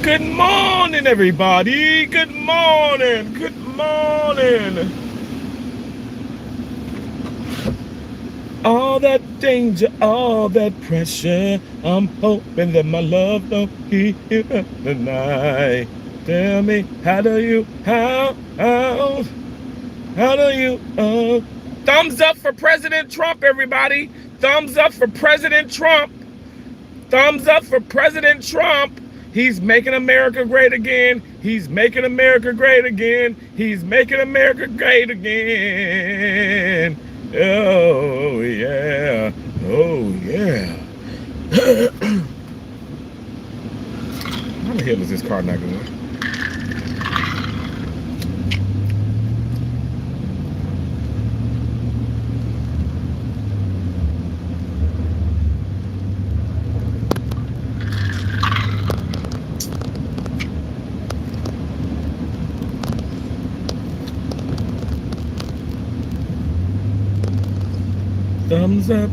Good morning, everybody. Good morning. Good morning. All that danger, all that pressure. I'm hoping that my love don't keep the night. Tell me, how do you, thumbs up for President Trump, everybody. Thumbs up for President Trump. Thumbs up for President Trump. He's making America great again. He's making America great again. He's making America great again. Oh, yeah. Oh, yeah. How the hell is this car not going? Thumbs up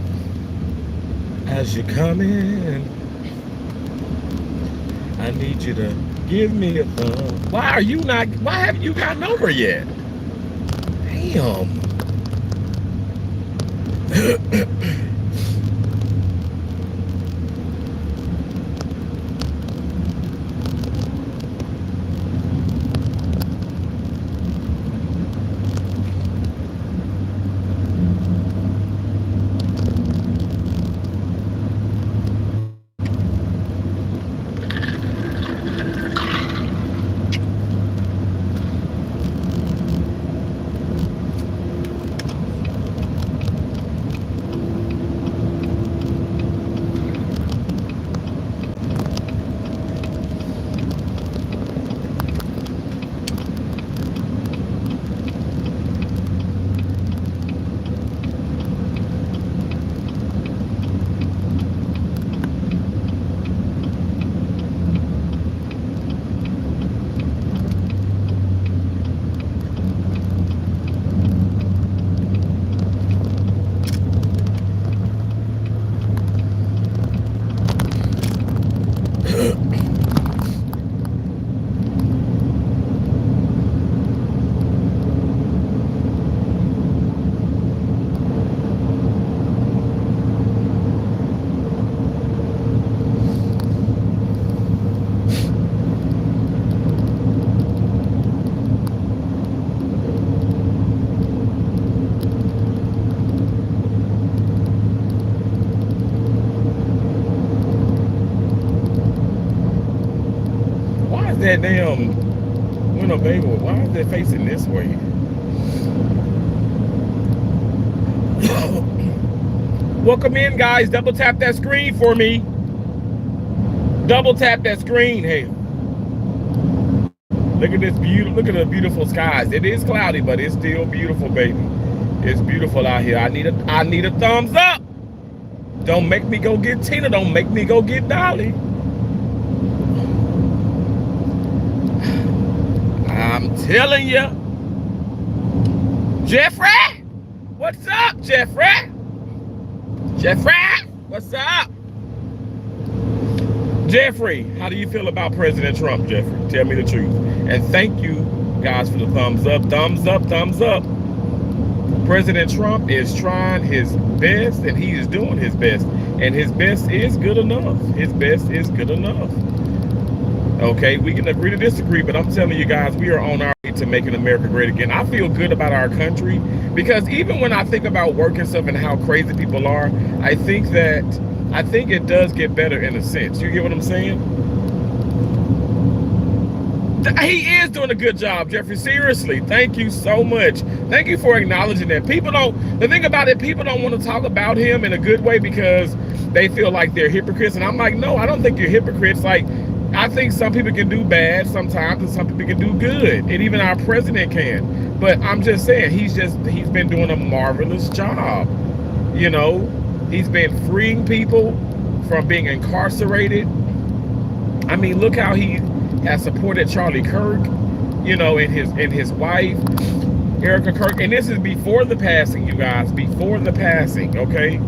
as you come in. I need you to give me a thumb. Why haven't you gotten over yet? Damn. That damn Winnebago, why is it facing this way? Welcome in, guys. Double tap that screen for me. Double tap that screen. Hey, look at this look at the beautiful skies. It is cloudy, but it's still beautiful, baby. It's beautiful out here. I need a thumbs up. Don't make me go get Tina. Don't make me go get Dolly. I'm telling you. Jeffrey? What's up, Jeffrey? Jeffrey? What's up? Jeffrey, how do you feel about President Trump, Jeffrey? Tell me the truth. And thank you, guys, for the thumbs up. Thumbs up, thumbs up. President Trump is trying his best, and he is doing his best. And his best is good enough. His best is good enough. Okay, we can agree to disagree, but I'm telling you guys, we are on our way to making America great again. I feel good about our country because even when I think about work and stuff and how crazy people are, I think it does get better in a sense. You get what I'm saying? He is doing a good job, Jeffrey. Seriously, thank you so much. Thank you for acknowledging that. The thing about it, people don't want to talk about him in a good way because they feel like they're hypocrites. And I'm like, no, I don't think you're hypocrites. Like, I think some people can do bad sometimes and some people can do good, and even our president can. But I'm just saying, he's been doing a marvelous job. You know, he's been freeing people from being incarcerated. I mean, look how he has supported Charlie Kirk, you know, and his wife, Erica Kirk. And this is before the passing, you guys, before the passing, okay?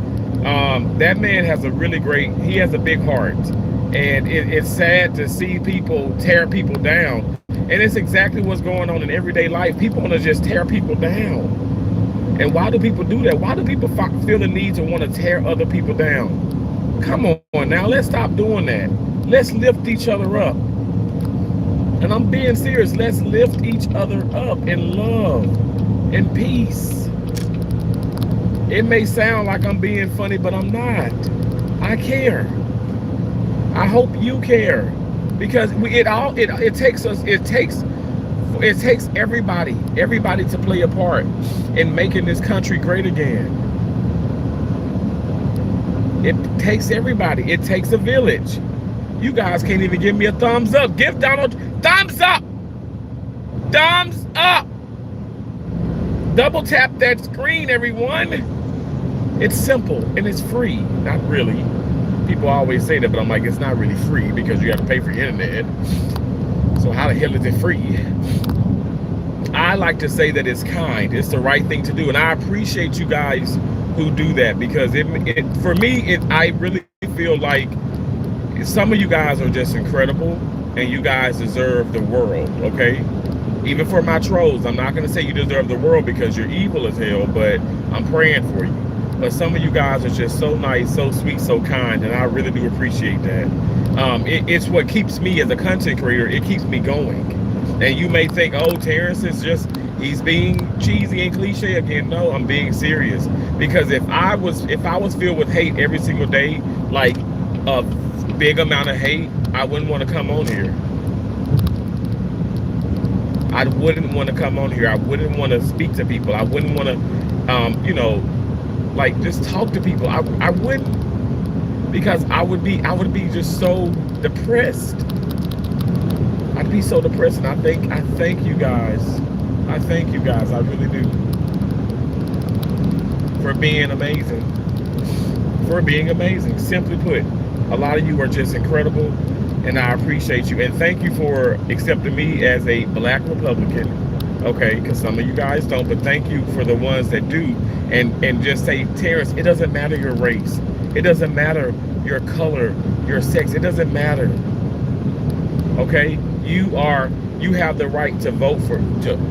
That man has he has a big heart. And it's sad to see people tear people down. And it's exactly what's going on in everyday life. People want to just tear people down. And why do people do that? Why do people feel the need to want to tear other people down? Come on now, let's stop doing that. Let's lift each other up. And I'm being serious. Let's lift each other up in love and peace. It may sound like I'm being funny, but I'm not. I care. I hope you care, because it takes everybody to play a part in making this country great again. It takes everybody. It takes a village. You guys can't even give me a thumbs up. Give Donald thumbs up. Thumbs up. Double tap that screen, everyone. It's simple and it's free. Not really. People always say that, but I'm like, it's not really free because you have to pay for your internet. So how the hell is it free? I like to say that it's kind. It's the right thing to do. And I appreciate you guys who do that, because for me, I really feel like some of you guys are just incredible and you guys deserve the world, okay? Even for my trolls, I'm not going to say you deserve the world because you're evil as hell, but I'm praying for you. But some of you guys are just so nice, so sweet, so kind, and I really do appreciate that. It's what keeps me as a content creator. It keeps me going. And you may think, oh, Terrence is just, he's being cheesy and cliche again. No, I'm being serious. Because if I was filled with hate every single day, like a big amount of hate, I wouldn't want to come on here. I wouldn't want to come on here. I wouldn't want to speak to people. I wouldn't want to, you know, like just talk to people. I wouldn't, because I would be just so depressed. I'd be so depressed. And I thank you guys. I thank you guys. I really do. For being amazing. For being amazing. Simply put, a lot of you are just incredible, and I appreciate you. And thank you for accepting me as a Black Republican. Okay, because some of you guys don't, but thank you for the ones that do. And just say, Terrence, it doesn't matter your race. It doesn't matter your color, your sex. It doesn't matter. Okay? You have the right to vote for.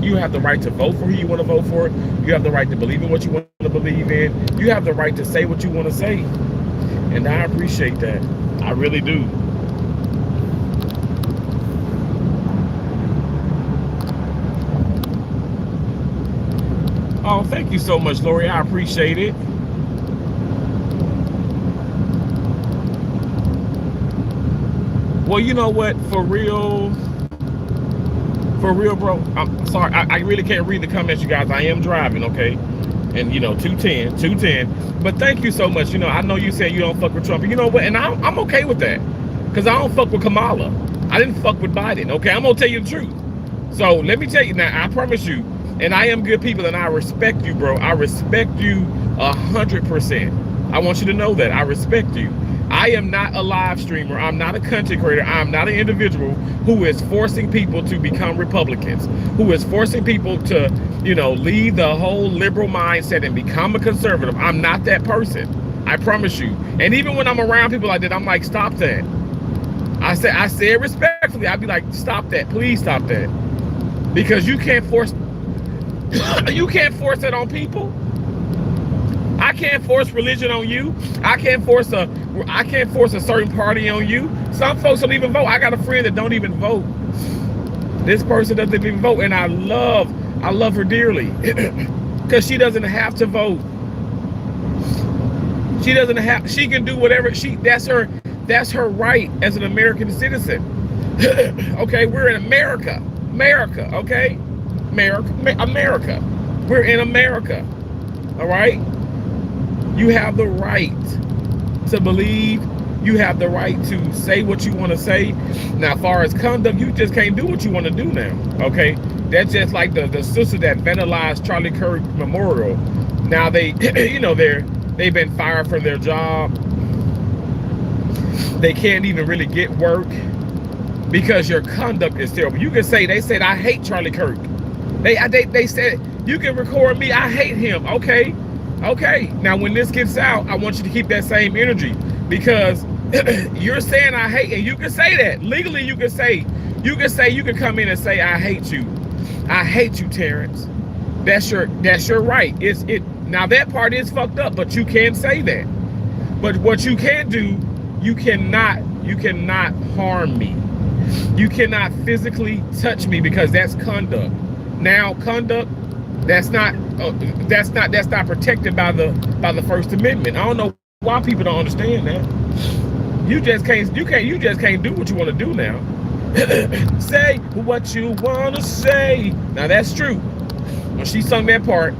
You have the right to vote for who you want to vote for. You have the right to believe in what you want to believe in. You have the right to say what you want to say. And I appreciate that. I really do. Oh, thank you so much, Lori. I appreciate it. Well, you know what? For real, bro. I'm sorry. I really can't read the comments, you guys. I am driving, okay? And, you know, 210. But thank you so much. You know, I know you said you don't fuck with Trump. You know what? And I'm okay with that. Because I don't fuck with Kamala. I didn't fuck with Biden, okay? I'm going to tell you the truth. So let me tell you now, I promise you, and I am good people, and I respect you, bro. I respect you 100%. I want you to know that. I respect you. I am not a live streamer. I'm not a content creator. I'm not an individual who is forcing people to become Republicans, who is forcing people to, you know, leave the whole liberal mindset and become a conservative. I'm not that person. I promise you. And even when I'm around people like that, I'm like, stop that. I say it respectfully. I'd be like, stop that. Please stop that. Because you can't force that on people. I can't force religion on you. I can't force a certain party on you. Some folks don't even vote. I got a friend that don't even vote. This person doesn't even vote, and I love her dearly because she doesn't have to vote. She can do whatever that's her right as an American citizen. Okay, we're in America, okay? America. We're in America. All right? You have the right to believe. You have the right to say what you want to say. Now, as far as conduct, you just can't do what you want to do now. Okay? That's just like the sister that vandalized Charlie Kirk Memorial. Now they, you know, they've been fired from their job. They can't even really get work because your conduct is terrible. You can say, they said, I hate Charlie Kirk. They said, you can record me, I hate him. Okay. Now, when this gets out, I want you to keep that same energy, because You're saying I hate, and you can say that legally. You can come in and say I hate you. I hate you, Terrence. That's your right. It now that part is fucked up, but you can say that. But what you can do, you cannot harm me. You cannot physically touch me because that's conduct. Now conduct that's not protected by the First Amendment. I don't know why people don't understand that. You just can't do what you want to do now. Say what you want to say. Now that's true. When she sung that part,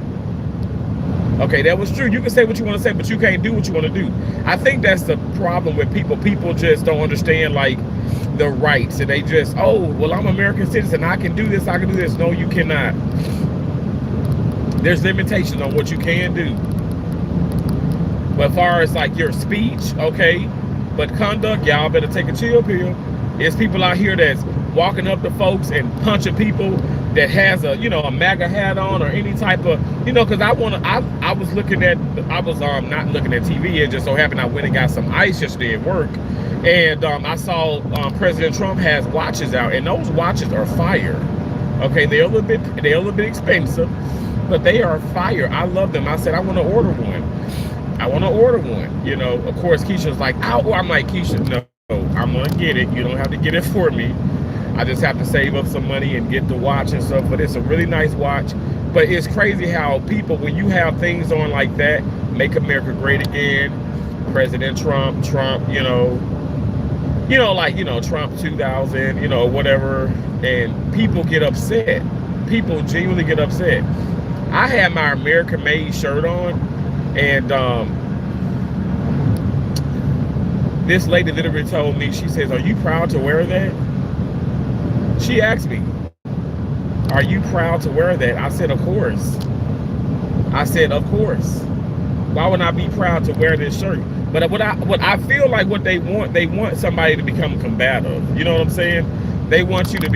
okay, that was true. You can say what you want to say, but you can't do what you want to do. I think that's the problem with people. People just don't understand like the rights, and they just, oh, well, I'm an American citizen. I can do this. I can do this. No, you cannot. There's limitations on what you can do. But as far as like your speech, okay, but conduct, y'all better take a chill pill. There's people out here that's walking up to folks and punching people that has a, a MAGA hat on or any type of, because I was not looking at TV. It just so happened I went and got some ice yesterday at work, and I saw President Trump has watches out, and those watches are fire. Okay, they're a little bit expensive, but they are fire. I love them. I said I want to order one. Of course, Keisha's like, I'm like, Keisha, no, I'm gonna get it. You don't have to get it for me. I just have to save up some money and get the watch and stuff. But it's a really nice watch. But it's crazy how people, when you have things on like that, Make America Great Again, President Trump, Trump 2000, whatever, and people get upset. People genuinely get upset. I had my American Made shirt on, and this lady literally told me, she says, "Are you proud to wear that?" She asked me, "Are you proud to wear that?" I said, "Of course." I said, "Of course. Why would I be proud to wear this shirt?" But what I feel like what they want somebody to become combative. You know what I'm saying? They want you to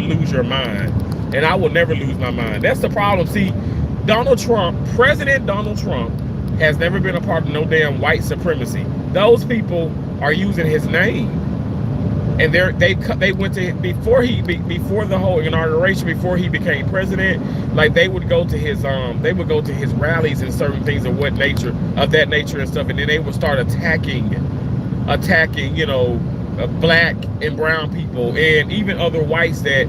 lose your mind. And I will never lose my mind. That's the problem. See, President Donald Trump has never been a part of no damn white supremacy. Those people are using his name. And they went to, before the whole inauguration, before he became president, like they would go to his rallies and certain things of that nature and stuff, and then they would start attacking black and brown people and even other whites that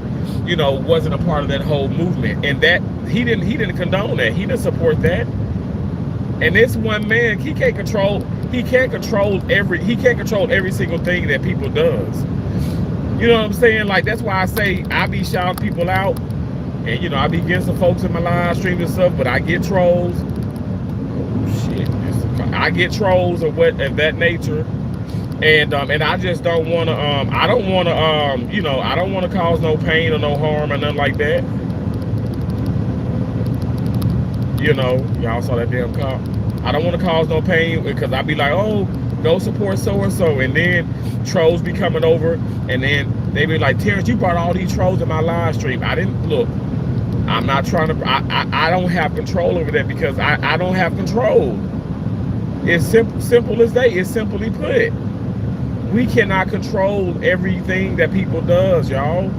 wasn't a part of that whole movement. And that he didn't condone that. He didn't support that. And this one man, he can't control every single thing that people does. You know what I'm saying? Like, that's why I say I be shouting people out, and I be getting some folks in my live streams and stuff, but I get trolls. Oh shit. I get trolls of that nature. And I just don't want to I don't want to cause no pain or no harm or nothing like that. Y'all saw that damn cop. I don't want to cause no pain, because I'd be like, oh, go support so and so, and then trolls be coming over, and then they be like, Terrence, you brought all these trolls in my live stream. I didn't look. I'm not trying to. I don't have control over that, because I don't have control. It's simple as that. It's simply put. We cannot control everything that people does, y'all.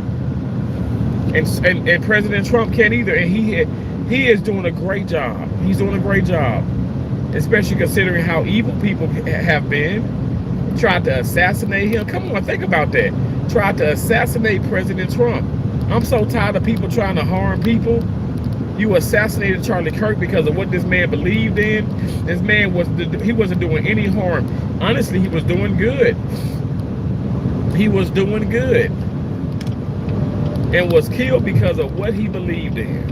And President Trump can't either. And he is doing a great job. He's doing a great job, especially considering how evil people have been. Tried to assassinate him. Come on, think about that. Tried to assassinate President Trump. I'm so tired of people trying to harm people. You assassinated Charlie Kirk because of what this man believed in. This man he wasn't doing any harm. Honestly, he was doing good. He was doing good. And was killed because of what he believed in.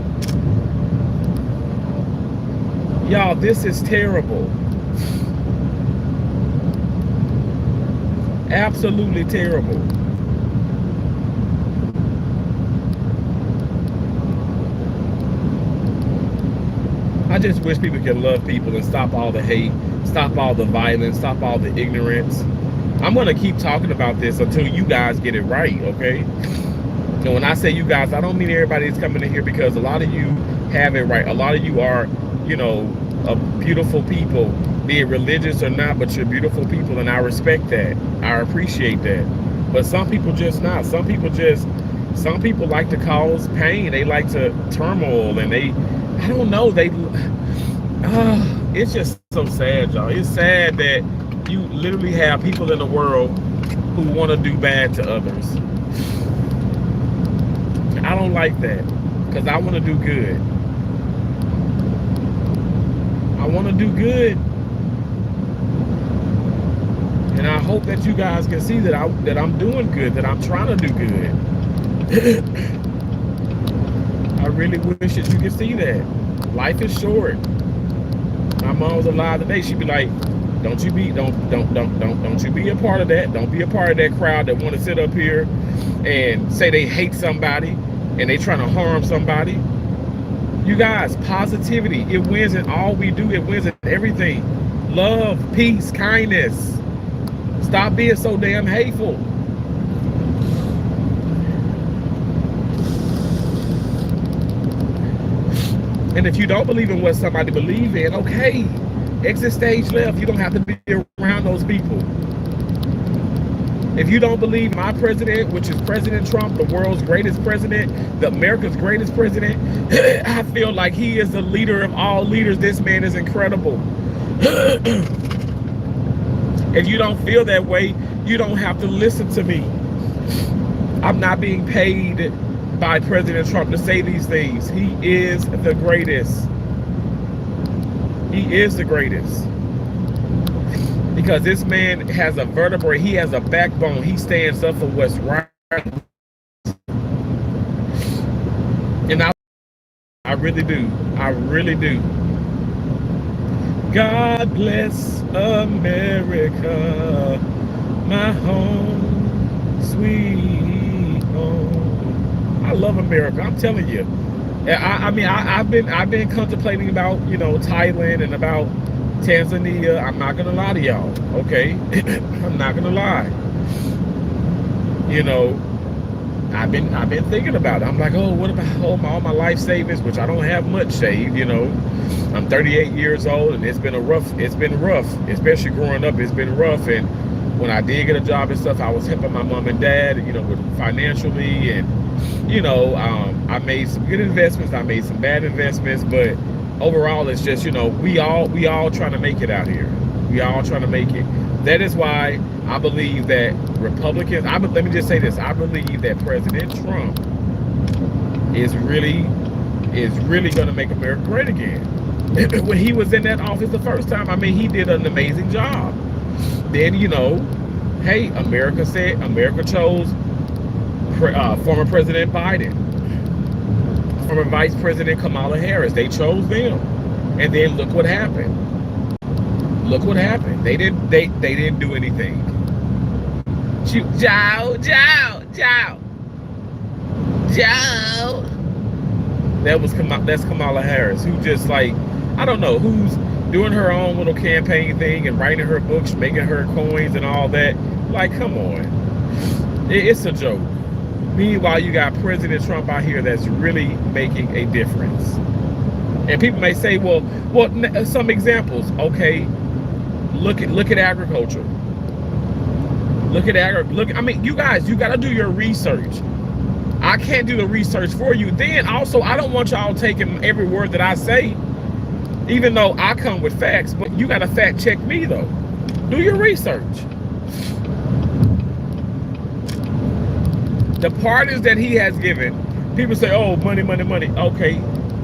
Y'all, this is terrible. Absolutely terrible. I just wish people could love people and stop all the hate, stop all the violence, stop all the ignorance. I'm going to keep talking about this until you guys get it right, okay? And when I say you guys, I don't mean everybody that's coming in here, because a lot of you have it right. A lot of you are, of beautiful people, be it religious or not, but you're beautiful people, and I respect that. I appreciate that. But some people just not. Some people like to cause pain. They like to turmoil, and I don't know, it's just so sad, y'all. It's sad that you literally have people in the world who want to do bad to others. I don't like that, because I want to do good. I want to do good, and I hope that you guys can see that I'm doing good, that I'm trying to do good. I really wish that you could see that. Life is short. My mom was alive today. She'd be like, don't you be a part of that. Don't be a part of that crowd that want to sit up here and say they hate somebody and they trying to harm somebody. You guys, positivity, it wins in all we do. It wins in everything. Love, peace, kindness. Stop being so damn hateful. And if you don't believe in what somebody believes in, okay, exit stage left. You don't have to be around those people. If you don't believe my president, which is President Trump, the world's greatest president, America's greatest president, I feel like he is the leader of all leaders. This man is incredible. If you don't feel that way, you don't have to listen to me. I'm not being paid by President Trump to say these things. He is the greatest. He is the greatest. Because this man has a vertebrae, he has a backbone, he stands up for what's right. And I really do. I really do. God bless America, my home, sweet home. I love America. I'm telling you. I mean, I've been contemplating about, you know, Thailand and about Tanzania. I'm not gonna lie to y'all, okay? I'm not gonna lie. You know, I've been thinking about it. I'm like, oh, what about all my life savings, which I don't have much saved, you know. I'm 38 years old, and it's been rough, especially growing up. It's been rough. And when I did get a job and stuff, I was helping my mom and dad, you know, with financially, and you know, I made some good investments, I made some bad investments, but overall, it's just, you know, we all trying to make it out here. We all trying to make it. That is why I believe that Republicans, let me just say this, I believe that President Trump is really going to make America great again. When he was in that office the first time, I mean, he did an amazing job. Then, you know, hey, America chose former President Biden, former Vice President Kamala Harris. They chose them, and then look what happened. Look what happened. They didn't do anything. Joe. That's Kamala Harris, who just, like, I don't know, who's doing her own little campaign thing and writing her books, making her coins and all that. Like, come on, it's a joke. Meanwhile, you got President Trump out here that's really making a difference. And people may say, well, some examples. Okay, look at agriculture. I mean, you guys, you got to do your research. I can't do the research for you. Then also, I don't want y'all taking every word that I say, even though I come with facts. But you got to fact check me, though. Do your research. The pardons that he has given, people say, oh, money. Okay,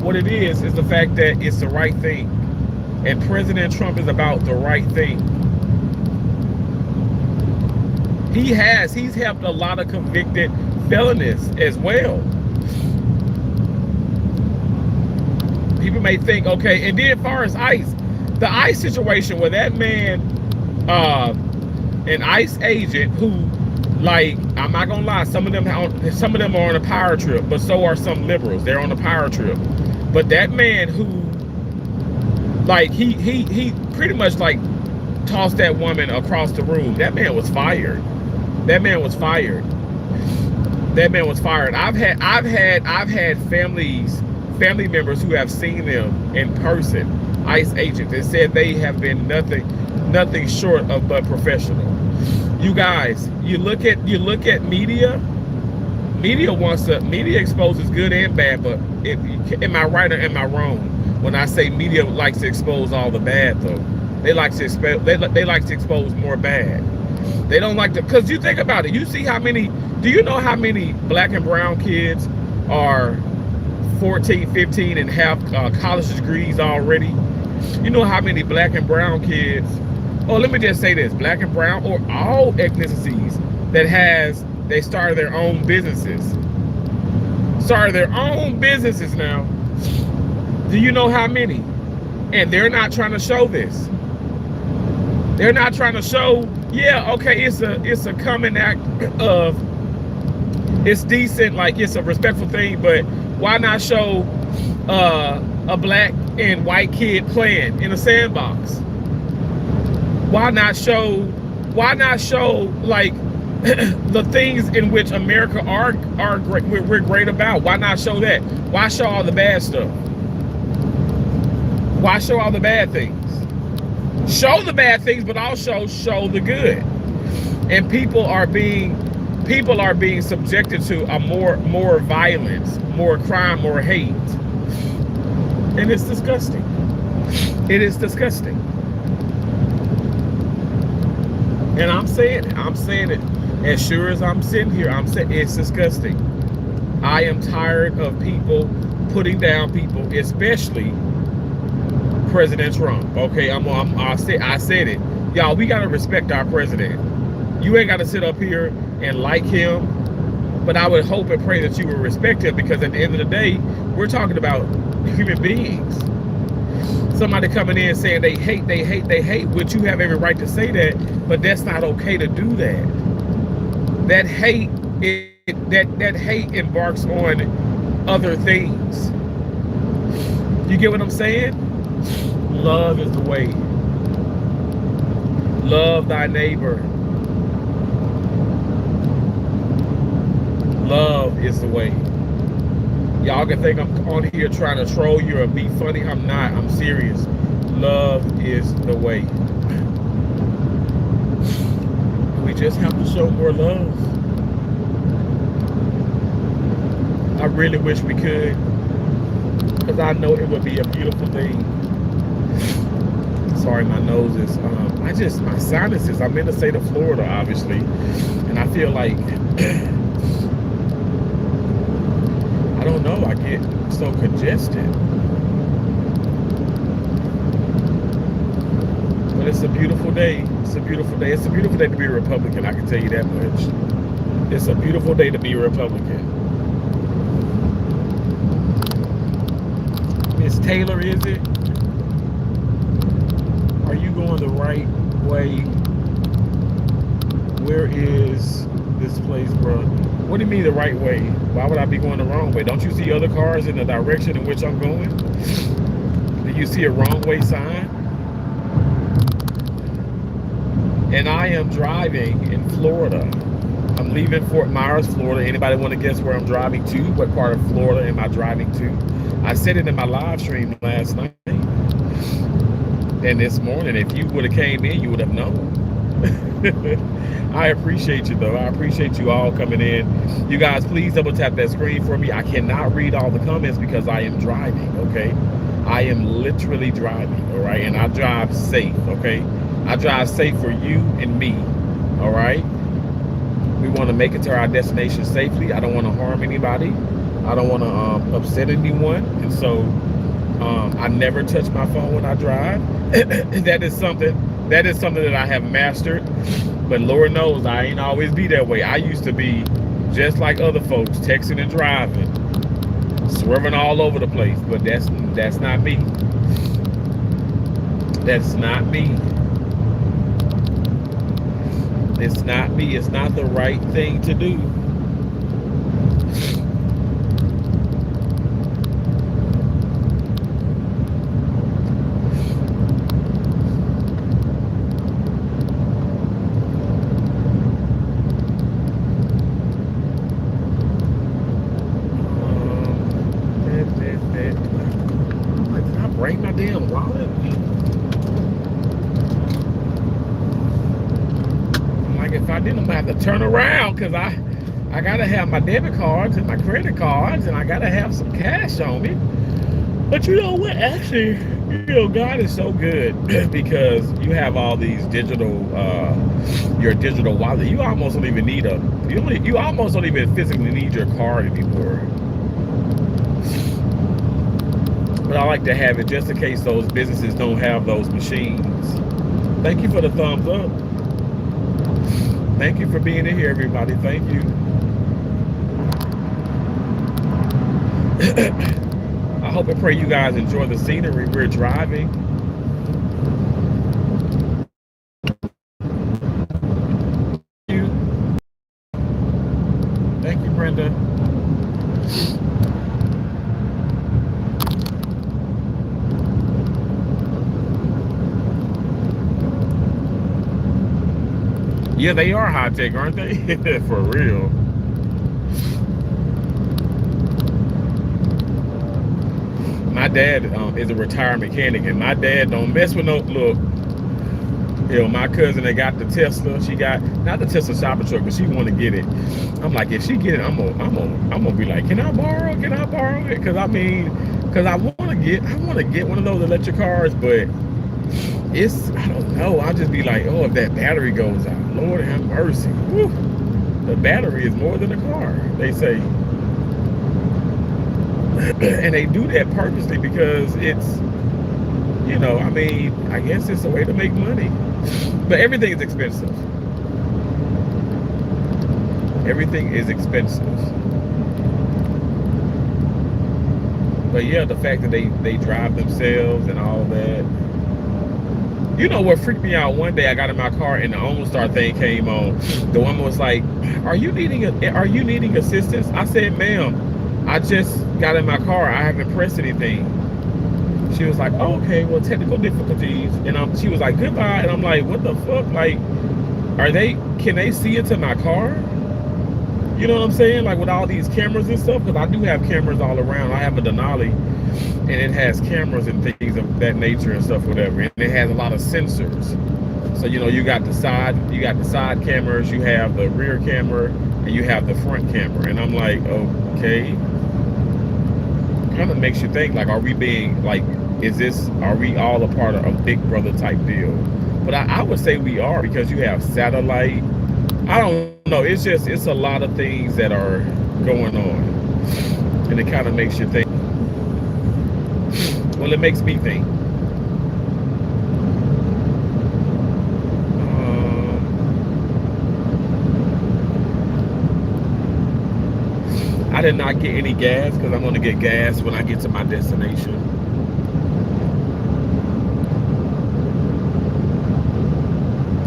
what it is the fact that it's the right thing. And President Trump is about the right thing. He's helped a lot of convicted felonies as well. People may think, okay, and then as far as ICE, the ICE situation where that man, an ICE agent who, like, I'm not gonna lie, some of them are on a power trip, but so are some liberals. They're on a power trip. But that man who, like, he pretty much, like, tossed that woman across the room. That man was fired. That man was fired. I've had family members who have seen them in person. ICE agents. It said they have been nothing short of but professional. You guys, you look at media. Media exposes good and bad, but am I right or am I wrong when I say media likes to expose all the bad though? They like to expose more bad. They don't like to, because you think about it, you see how many, do you know how many black and brown kids are 14, 15 and have college degrees already? You know how many black and brown kids, or let me just say this, black and brown or all ethnicities they started their own businesses. Now. Do you know how many? And they're not trying to show this. They're not trying to show, yeah, okay, it's a common act of, it's decent, like it's a respectful thing, but why not show a black and white kid playing in a sandbox? Why not show like the things in which America are great, we're great about? Why not show that? Why show all the bad stuff? Why show all the bad things? Show the bad things, but also show the good. And people are being subjected to a more violence, more crime, more hate. And it's disgusting. It is disgusting. And I'm saying it. As sure as I'm sitting here, I'm saying it's disgusting. I am tired of people putting down people, especially President Trump. Okay, I said it. Y'all, we gotta respect our president. You ain't gotta sit up here and like him, but I would hope and pray that you will respect him, because at the end of the day, we're talking about human beings. Somebody coming in saying they hate, which you have every right to say that, but that's not okay to do that. That hate embarks on other things. You get what I'm saying? Love is the way. Love thy neighbor. Love is the way. Y'all can think I'm on here trying to troll you or be funny. I'm not. I'm serious. Love is the way. We just have to show more love. I really wish we could, because I know it would be a beautiful thing. Sorry, my nose is, my sinuses, I'm in the state of Florida, obviously, and I feel like, I don't know, I get so congested. But it's a beautiful day. It's a beautiful day. It's a beautiful day to be a Republican, I can tell you that much. It's a beautiful day to be a Republican. Miss Taylor, is it? Are you going the right way? Where is this place, bro? What do you mean the right way? Why would I be going the wrong way? Don't you see other cars in the direction in which I'm going? Do you see a wrong way sign? And I am driving in Florida. I'm leaving Fort Myers, Florida. Anybody want to guess where I'm driving to? What part of Florida am I driving to? I said it in my live stream last night. And this morning, if you would have came in, you would have known. I appreciate you, though. I appreciate you all coming in. You guys, please double tap that screen for me. I cannot read all the comments because I am driving, okay? I am literally driving, all right? And I drive safe, okay? I drive safe for you and me, all right? We want to make it to our destination safely. I don't want to harm anybody. I don't want to upset anyone. And so I never touch my phone when I drive. That is something that I have mastered. But Lord knows I ain't always be that way. I used to be just like other folks, texting and driving, swerving all over the place. But that's not me. That's not me. It's not me. It's not the right thing to do. Did I break my damn wallet? I didn't, I'm gonna have to turn around because I gotta have my debit cards and my credit cards, and I gotta have some cash on me. But you know what? Actually, you know, God is so good because you have all these digital, your digital wallet. You almost don't even need you almost don't even physically need your card anymore. But I like to have it just in case those businesses don't have those machines. Thank you for the thumbs up. Thank you for being in here, everybody. Thank you. I hope and pray you guys enjoy the scenery. We're driving. Thank you, Brenda. Yeah, they are high tech, aren't they? For real. My dad is a retired mechanic, and my dad don't mess with no look. You know, my cousin that got the Tesla, she got not the Tesla Cybertruck, but she want to get it. I'm like, if she get it, I'm gonna be like, can I borrow it? Because I want to get one of those electric cars, but I don't know. I'll just be like, oh, if that battery goes out, Lord have mercy. Woo. The battery is more than a car, they say. And they do that purposely because it's, you know, I mean, I guess it's a way to make money. But everything is expensive. Everything is expensive. But yeah, the fact that they drive themselves and all that. You know what freaked me out? One day I got in my car and the OnStar thing came on. The woman was like, are you needing assistance? I said, ma'am, I just got in my car. I haven't pressed anything. She was like, oh, okay, well, technical difficulties. And she was like, goodbye. And I'm like, what the fuck? Like, can they see into my car? You know what I'm saying? Like with all these cameras and stuff, because I do have cameras all around. I have a Denali, and it has cameras and things of that nature and stuff, whatever. And it has a lot of sensors. So, you know, you got the side cameras, you have the rear camera, and you have the front camera. And I'm like, okay. Kind of makes you think, like, are we all a part of a Big Brother type deal? But I would say we are, because you have satellite. I don't know. It's a lot of things that are going on. And it kind of makes you think. Well, it makes me think. I did not get any gas because I'm going to get gas when I get to my destination.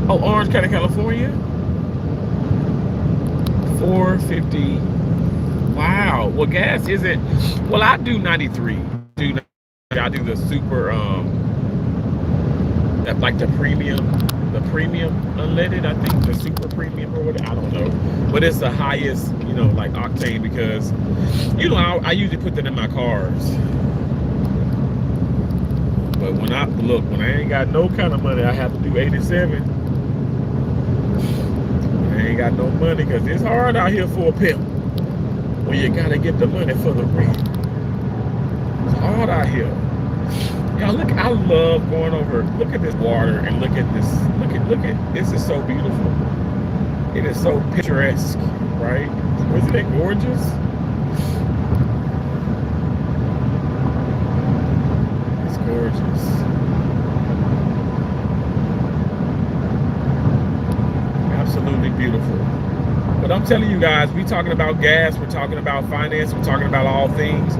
Oh, Orange County, California? $4.50. Wow. Well, gas isn't. Well, I do 93. I do the super, like the premium unleaded, I think, the super premium or whatever, I don't know. But it's the highest, you know, like octane, because, you know, I usually put that in my cars. But when I ain't got no kind of money, I have to do 87. I ain't got no money because it's hard out here for a pimp. When you gotta get the money for the rent. It's hard out here. Y'all look, I love going over, look at this water and look at this, look at, this is so beautiful. It is so picturesque, right? Isn't it gorgeous? It's gorgeous. Absolutely beautiful. But I'm telling you guys, we're talking about gas, we're talking about finance, we're talking about all things,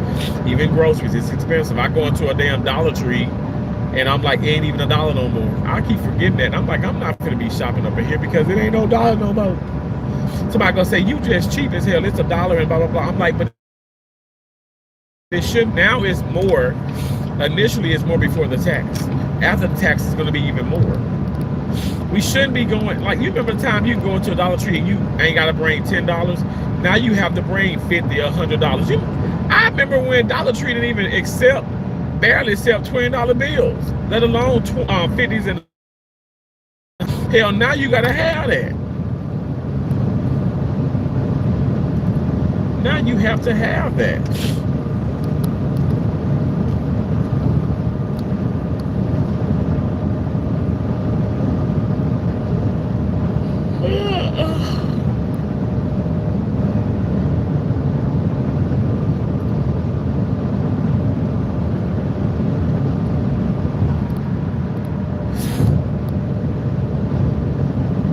even groceries. It's expensive. I go into a damn Dollar Tree and I'm like, it ain't even $1 no more. I keep forgetting that. I'm like, I'm not gonna be shopping up in here because it ain't no dollar no more. Somebody gonna say, you just cheap as hell, it's $1 and blah, blah, blah. I'm like, but it should, now it's more. Initially it's more before the tax. After the tax is gonna be even more. We shouldn't be going, like, you remember the time you can go into a Dollar Tree and you ain't got to bring $10. Now you have to bring $50 or $100. I remember when Dollar Tree didn't even barely accept $20 bills, let alone 50s and hell. Now you got to have that. Now you have to have that.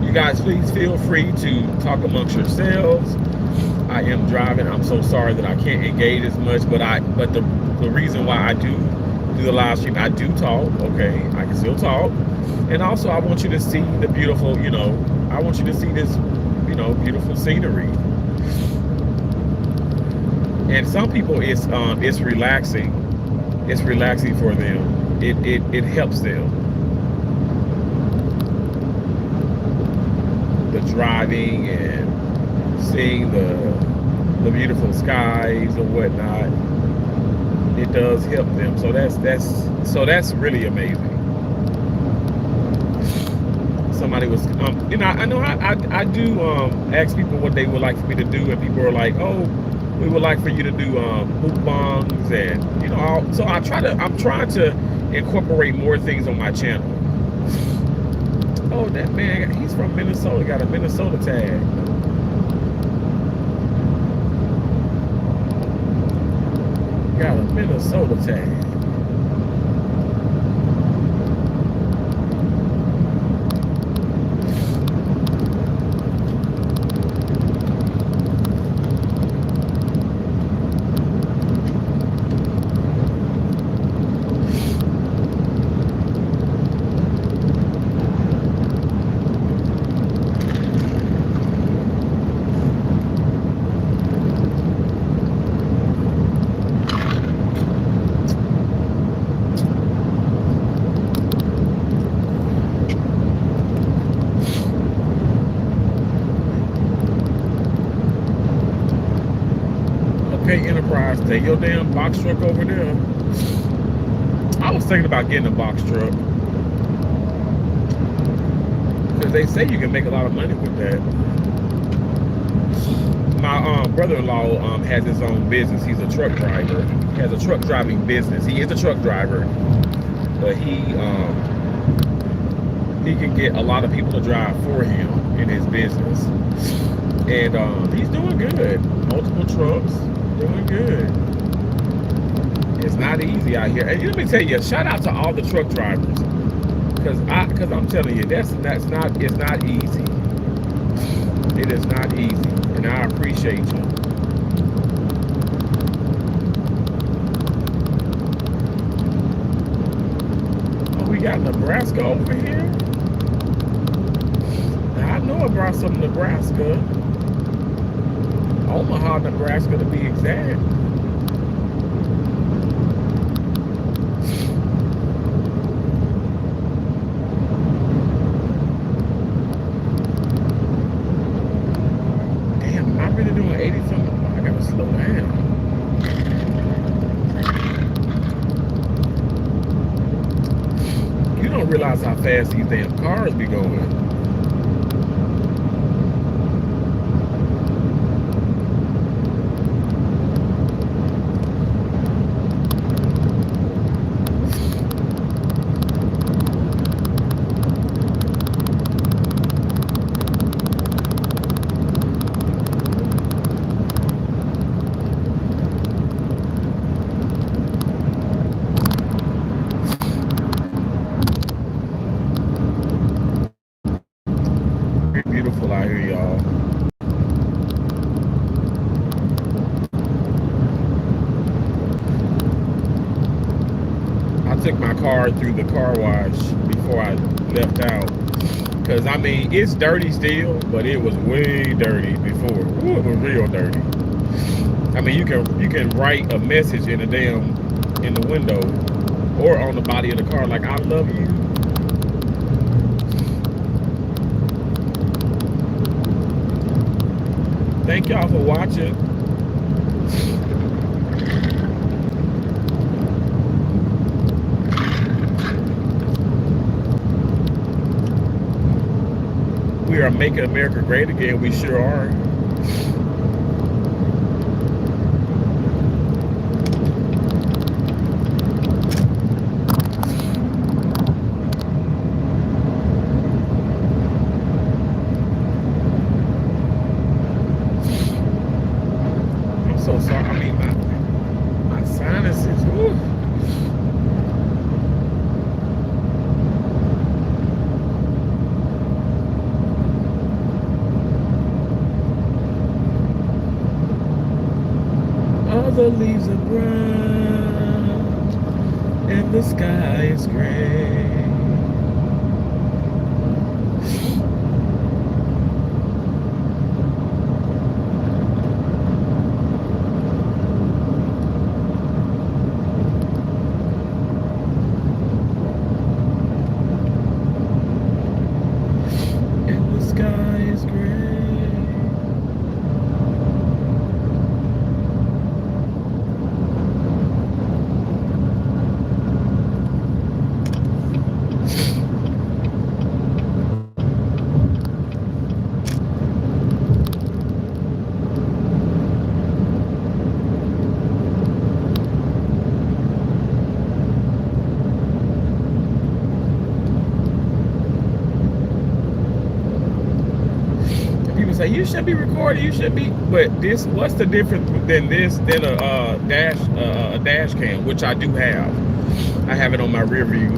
You guys, please feel free to talk amongst yourselves. I am driving. I'm so sorry that I can't engage as much, but the reason why I do the live stream, I do talk. Okay, I can still talk, and also I want you to see the beautiful. I want you to see this, beautiful scenery. And some people, it's relaxing. It's relaxing for them. It helps them. The driving and seeing the beautiful skies and whatnot, it does help them. So that's really amazing. Somebody was I know I do ask people what they would like for me to do, and people are like, oh, we would like for you to do mukbangs, and so I'm trying to incorporate more things on my channel. Oh, that man, he's from Minnesota, got a Minnesota tag. Got a Minnesota tag. Okay, Enterprise, take your damn box truck over there. I was thinking about getting a box truck, because they say you can make a lot of money with that. My brother-in-law has his own business. He's a truck driver. He has a truck driving business. He is a truck driver, but he can get a lot of people to drive for him in his business, and he's doing good. Multiple trucks, doing good. It's not easy out here. And let me tell you, shout out to all the truck drivers, because I'm telling you, it's not easy. It is not easy, and I appreciate you. Oh, we got Nebraska over here. Now, I know about some Nebraska. Omaha, Nebraska, to be exact. Damn, am I really doing 80 something? I gotta slow down. You don't realize how fast these damn cars be going. Beautiful out here, y'all. I took my car through the car wash before I left out, because I mean, it's dirty still, but it was way dirty before. Ooh, it was real dirty. I mean, you can write a message in the window or on the body of the car, like, I love you. Thank y'all for watching. We are making America great again. We sure are. the leaves are brown and the sky is gray. Say you should be recording, you should be, but this, what's the difference than this than a dash cam, which I do have. I have it on my rear view.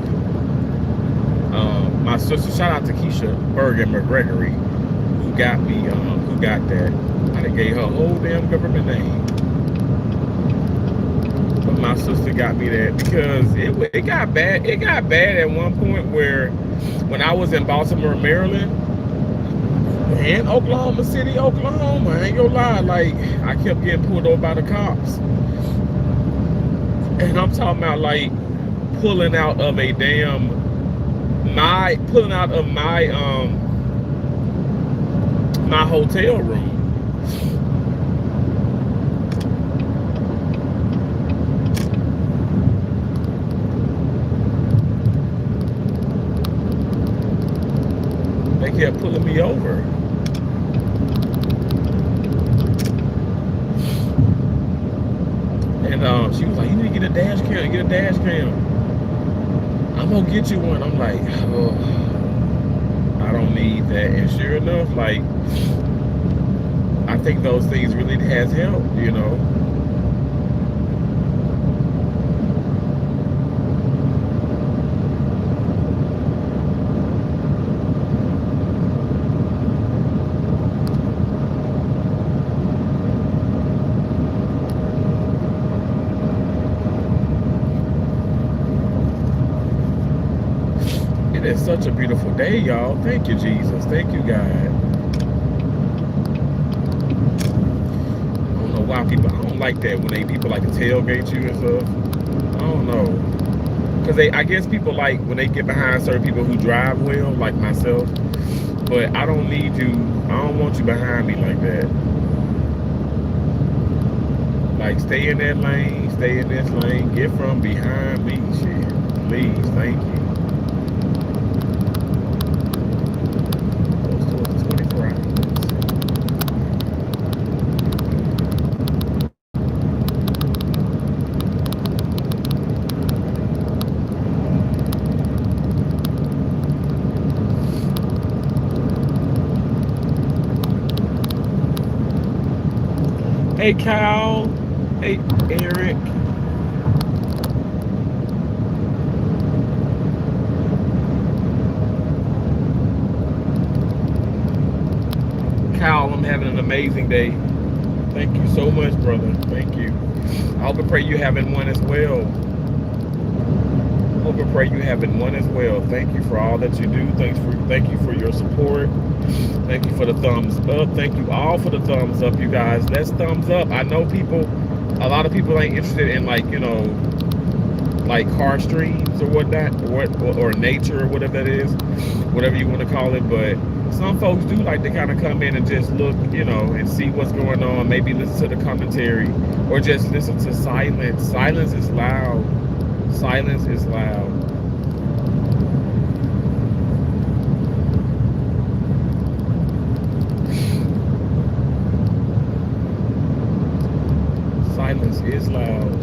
My sister, shout out to Keisha Bergen McGregory, who got me, who got that. I done gave her a whole damn government name, but my sister got me that because it got bad. It got bad at one point where when I was in Baltimore, Maryland, and Oklahoma City, Oklahoma, I ain't gonna lie, like, I kept getting pulled over by the cops. And I'm talking about, like, pulling out of a damn, my hotel room. They kept pulling me over. And she was like, you need to get a dash cam, get a dash cam. I'm gonna get you one. I'm like, oh, I don't need that. And sure enough, like, I think those things really has helped, you know. It's such a beautiful day, y'all. Thank you, Jesus. Thank you, God. I don't know why people, I don't like that when people like to tailgate you and stuff. I don't know. Because I guess people like when they get behind certain people who drive well, like myself. But I don't need you, I don't want you behind me like that. Like, stay in that lane, stay in this lane, get from behind me, shit. Please, thank you. Hey, Kyle. Hey, Eric. Kyle, I'm having an amazing day. Thank you so much, brother. Thank you. I hope and pray you having one as well. Hope and pray you having one as well. Thank you for all that you do. Thank you for your support. Thank you for the thumbs up. Thank you all for the thumbs up, you guys. Let's thumbs up. I know a lot of people ain't interested in, like, you know, like car streams or whatnot, or nature or whatever that is, whatever you want to call it. But some folks do like to kind of come in and just look, you know, and see what's going on. Maybe listen to the commentary or just listen to silence. Silence is loud. Silence is loud. Silence is loud.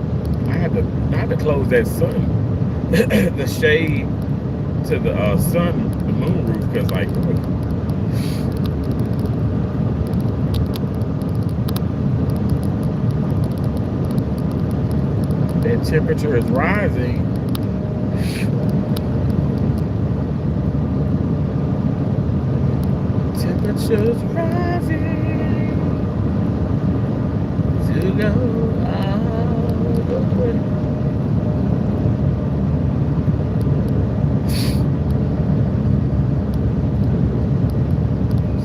I had to close that sun, the shade to the sun, the moon roof, because, like, that temperature is rising. Temperature's rising. to go all the way.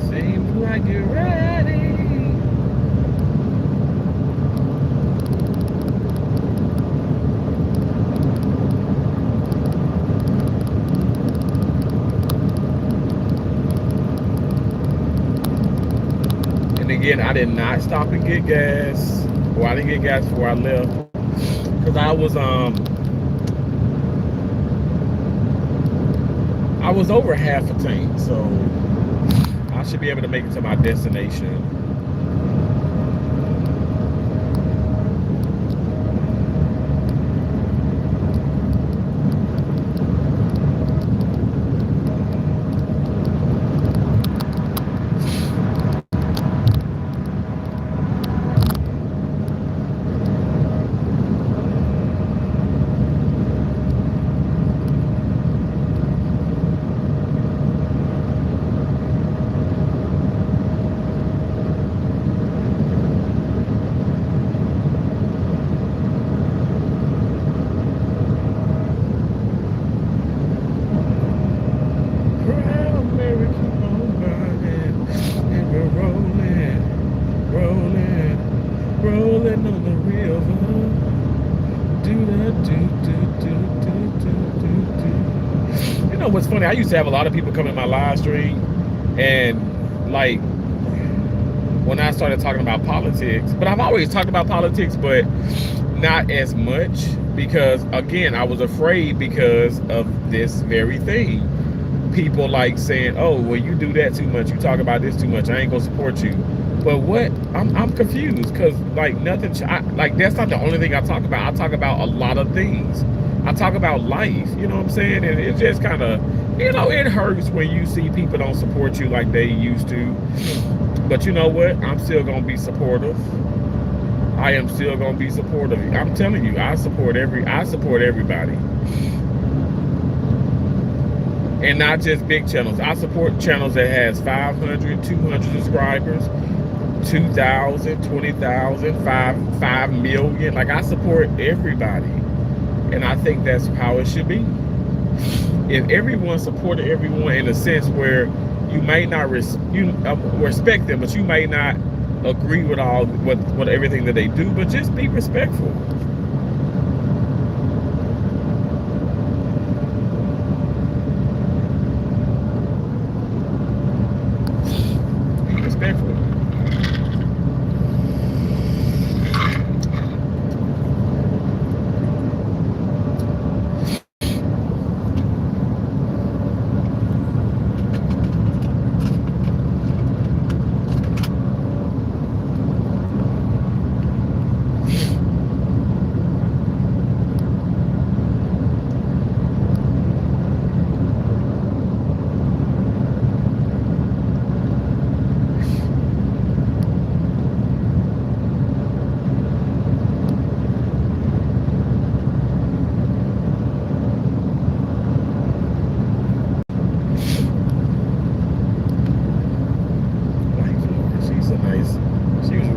Seems like you're ready. Again, I did not stop and get gas. Well, I didn't get gas before I left because I was over half a tank, so I should be able to make it to my destination. Rolling on the river. You know what's funny? I used to have a lot of people come in my live stream, and like when I started talking about politics, but I've always talked about politics, but not as much because again, I was afraid because of this very thing. People like saying, "Oh, well, you do that too much. You talk about this too much. I ain't gonna support you." But what? I'm confused because like nothing. Like that's not the only thing I talk about. I talk about a lot of things. I talk about life. You know what I'm saying? And it just kind of, you know, it hurts when you see people don't support you like they used to. But you know what? I'm still gonna be supportive. I am still gonna be supportive. I'm telling you, I support everybody. And not just big channels. I support channels that has 500, 200 subscribers, 2,000, 20,000, 5 million. Like I support everybody. And I think that's how it should be. If everyone supported everyone in a sense where you may not respect them, but you may not agree with with everything that they do, but just be respectful. Be respectful.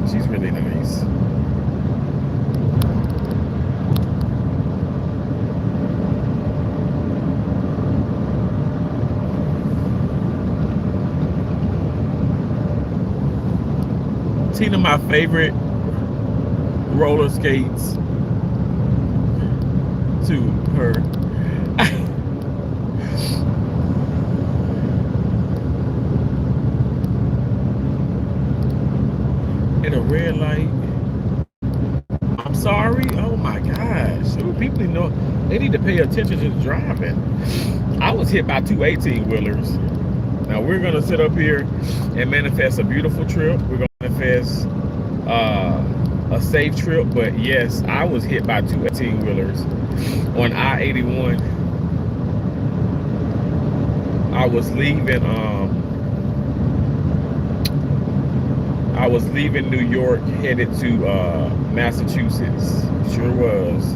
She's really nice. Tina, my favorite roller skates to her. In a red light. I'm sorry. Oh my gosh. People know they need to pay attention to the driving. I was hit by two 18-wheelers. Now we're gonna sit up here and manifest a beautiful trip. We're gonna manifest a safe trip. But yes, I was hit by two 18-wheelers on I-81. I was leaving New York, headed to Massachusetts. Sure was.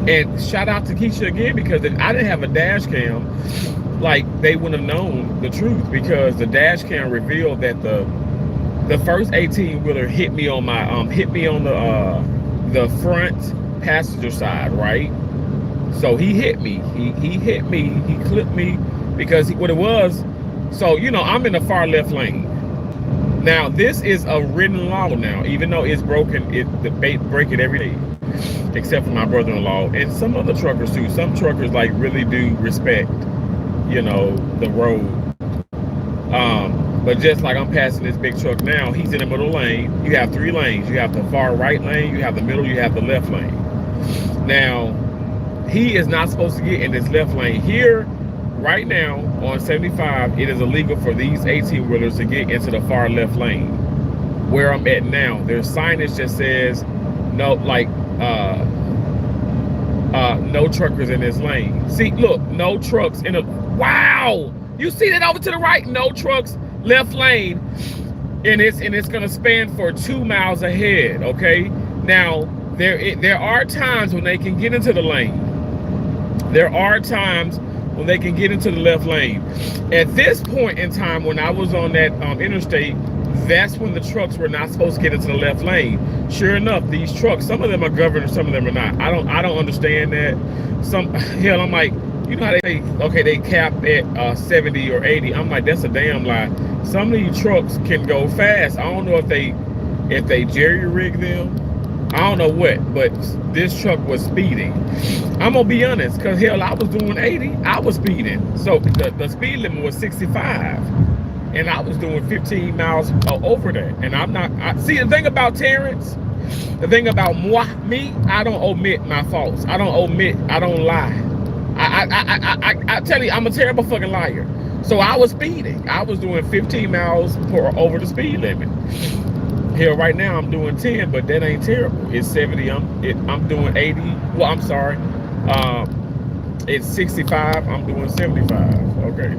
And shout out to Keisha again, because if I didn't have a dash cam, like, they wouldn't have known the truth, because the dash cam revealed that the first 18-wheeler hit me on my the front passenger side, right? So he hit me. He hit me. He clipped me because what it was. So, you know, I'm in the far left lane. Now, this is a written law now, even though it's broken. They break it every day, except for my brother-in-law and some other truckers too. Some truckers like really do respect, you know, the road. But just like I'm passing this big truck now, he's in the middle lane. You have 3 lanes. You have the far right lane, you have the middle, you have the left lane. Now, he is not supposed to get in this left lane. Here, right now, on 75, it is illegal for these 18-wheelers to get into the far left lane. Where I'm at now, there's signage that says, no, like, no truckers in this lane. See, look, no trucks in a, wow! You see that over to the right? No trucks, left lane, and it's gonna span for 2 miles ahead. Okay. Now there are times when they can get into the lane. There are times when they can get into the left lane. At this point in time, when I was on that interstate, that's when the trucks were not supposed to get into the left lane. Sure enough, these trucks, some of them are governed, some of them are not. I don't understand that. Hell, I'm like, you know how they say, okay, they cap at 70 or 80. I'm like, that's a damn lie. Some of these trucks can go fast. I don't know if they jerry rig them. I don't know what, but this truck was speeding. I'm gonna be honest, because hell, I was doing 80. I was speeding. So the speed limit was 65. And I was doing 15 miles over that. And I'm not, see, the thing about Terrence, the thing about me, I don't omit my faults. I don't lie. I tell you, I'm a terrible fucking liar. So I was speeding. I was doing 15 miles over the speed limit. Here right now I'm doing 10, but that ain't terrible. It's 70. I'm doing 80. Well, I'm sorry. It's 65. I'm doing 75. Okay.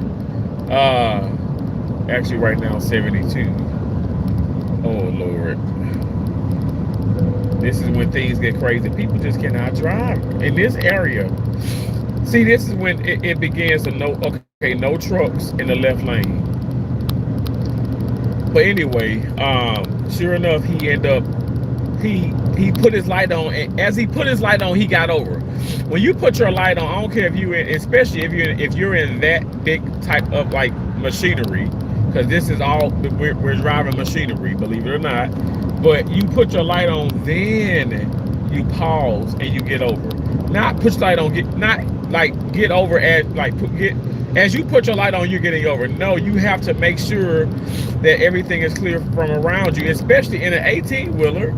Actually, right now 72. Oh Lord. This is when things get crazy. People just cannot drive in this area. See, this is when it begins to no trucks in the left lane. But anyway, sure enough, he put his light on, and as he put his light on, he got over. When you put your light on, I don't care if you in, especially if you're in that big type of like machinery, because this is all we're driving machinery, believe it or not. But you put your light on, then you pause and you get over. Not put your light on, get over as you put your light on, you're getting over. No, you have to make sure that everything is clear from around you, especially in an 18-wheeler.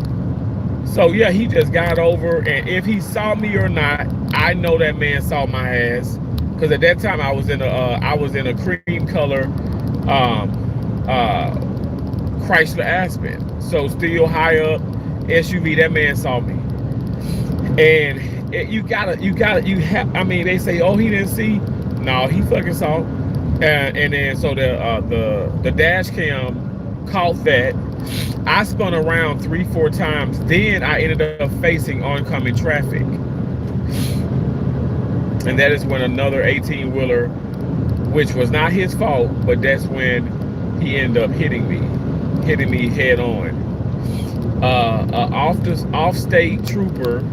So yeah, he just got over, and if he saw me or not, I know that man saw my ass, because at that time I was in a cream color Chrysler Aspen, so still high up SUV. That man saw me, and I mean, they say, oh, he didn't see. No, he fucking saw. And then so the dash cam caught that. I spun around 3-4 times. Then I ended up facing oncoming traffic, and that is when another 18-wheeler, which was not his fault, but that's when he ended up hitting me head on. Off-state trooper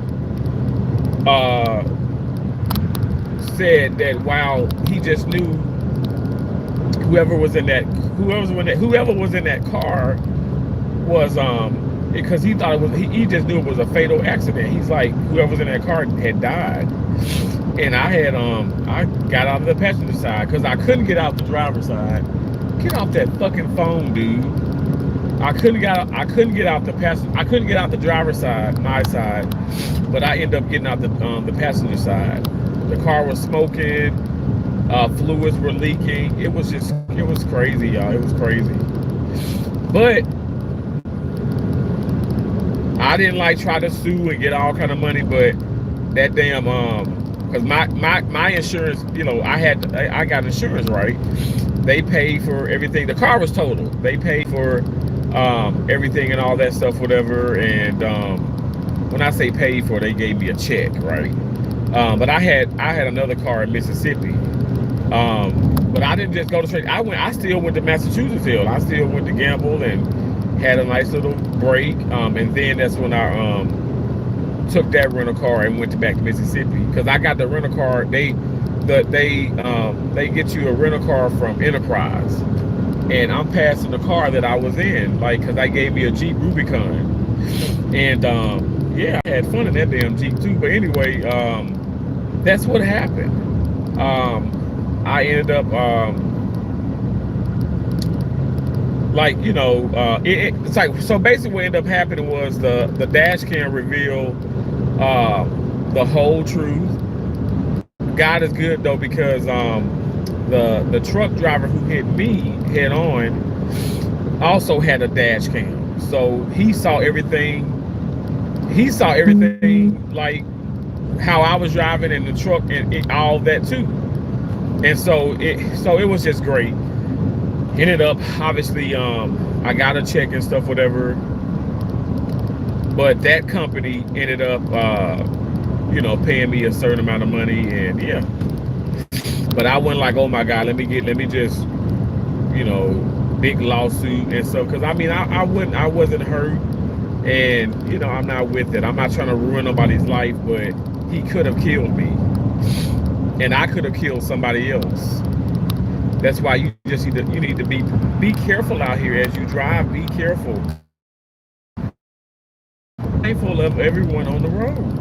said that while he just knew whoever was in that car was because he thought it was, he just knew it was a fatal accident. He's like, whoever was in that car had died. And I had I got out of the passenger side because I couldn't get out the driver's side. Get off that fucking phone, dude. I couldn't get out the driver's side, my side, but I ended up getting out the passenger side. The car was smoking, fluids were leaking. It was crazy, y'all. It was crazy. But I didn't try to sue and get all kind of money, but that damn because my insurance, you know, I got insurance, right? They paid for everything. The car was totaled. They paid for everything and all that stuff, whatever. And when I say paid for, they gave me a check, right? But I had another car in Mississippi. But I didn't just go to straight. I still went to Massachusetts Hill. I still went to Gamble and had a nice little break. And then that's when I took that rental car and went back to Mississippi because I got the rental car. They get you a rental car from Enterprise, and I'm passing the car that I was in, like, because I gave me a Jeep Rubicon, and yeah, I had fun in that damn Jeep too. But anyway, that's what happened. I ended up like, it's like, so basically what ended up happening was the dash cam revealed the whole truth. God is good though, because the truck driver who hit me head on also had a dash cam, so he saw everything. He saw everything, like how I was driving in the truck and all that too. And so it was just great. Ended up, obviously, I got a check and stuff, whatever. But that company ended up, paying me a certain amount of money, and yeah. But I wasn't like, oh my God, let me just, big lawsuit and stuff. Because I mean, I wasn't hurt, and I'm not with it. I'm not trying to ruin nobody's life, but he could have killed me, and I could have killed somebody else. That's why you need to be careful out here as you drive. Be careful. Mindful of everyone on the road.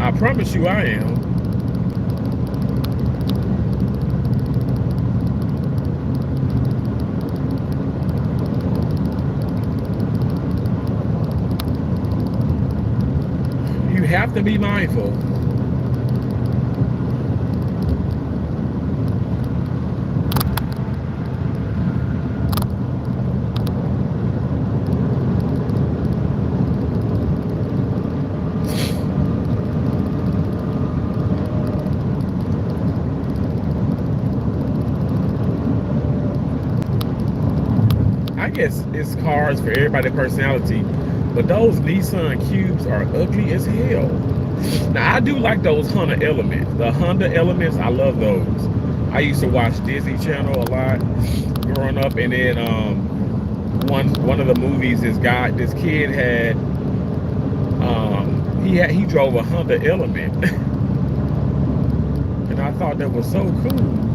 I promise you, I am. You have to be mindful. I guess it's cars for everybody's personality, but those Nissan Cubes are ugly as hell. Now, I do like those Honda Elements. The Honda Elements, I love those. I used to watch Disney Channel a lot growing up, and then one of the movies, this kid had, he drove a Honda Element, and I thought that was so cool.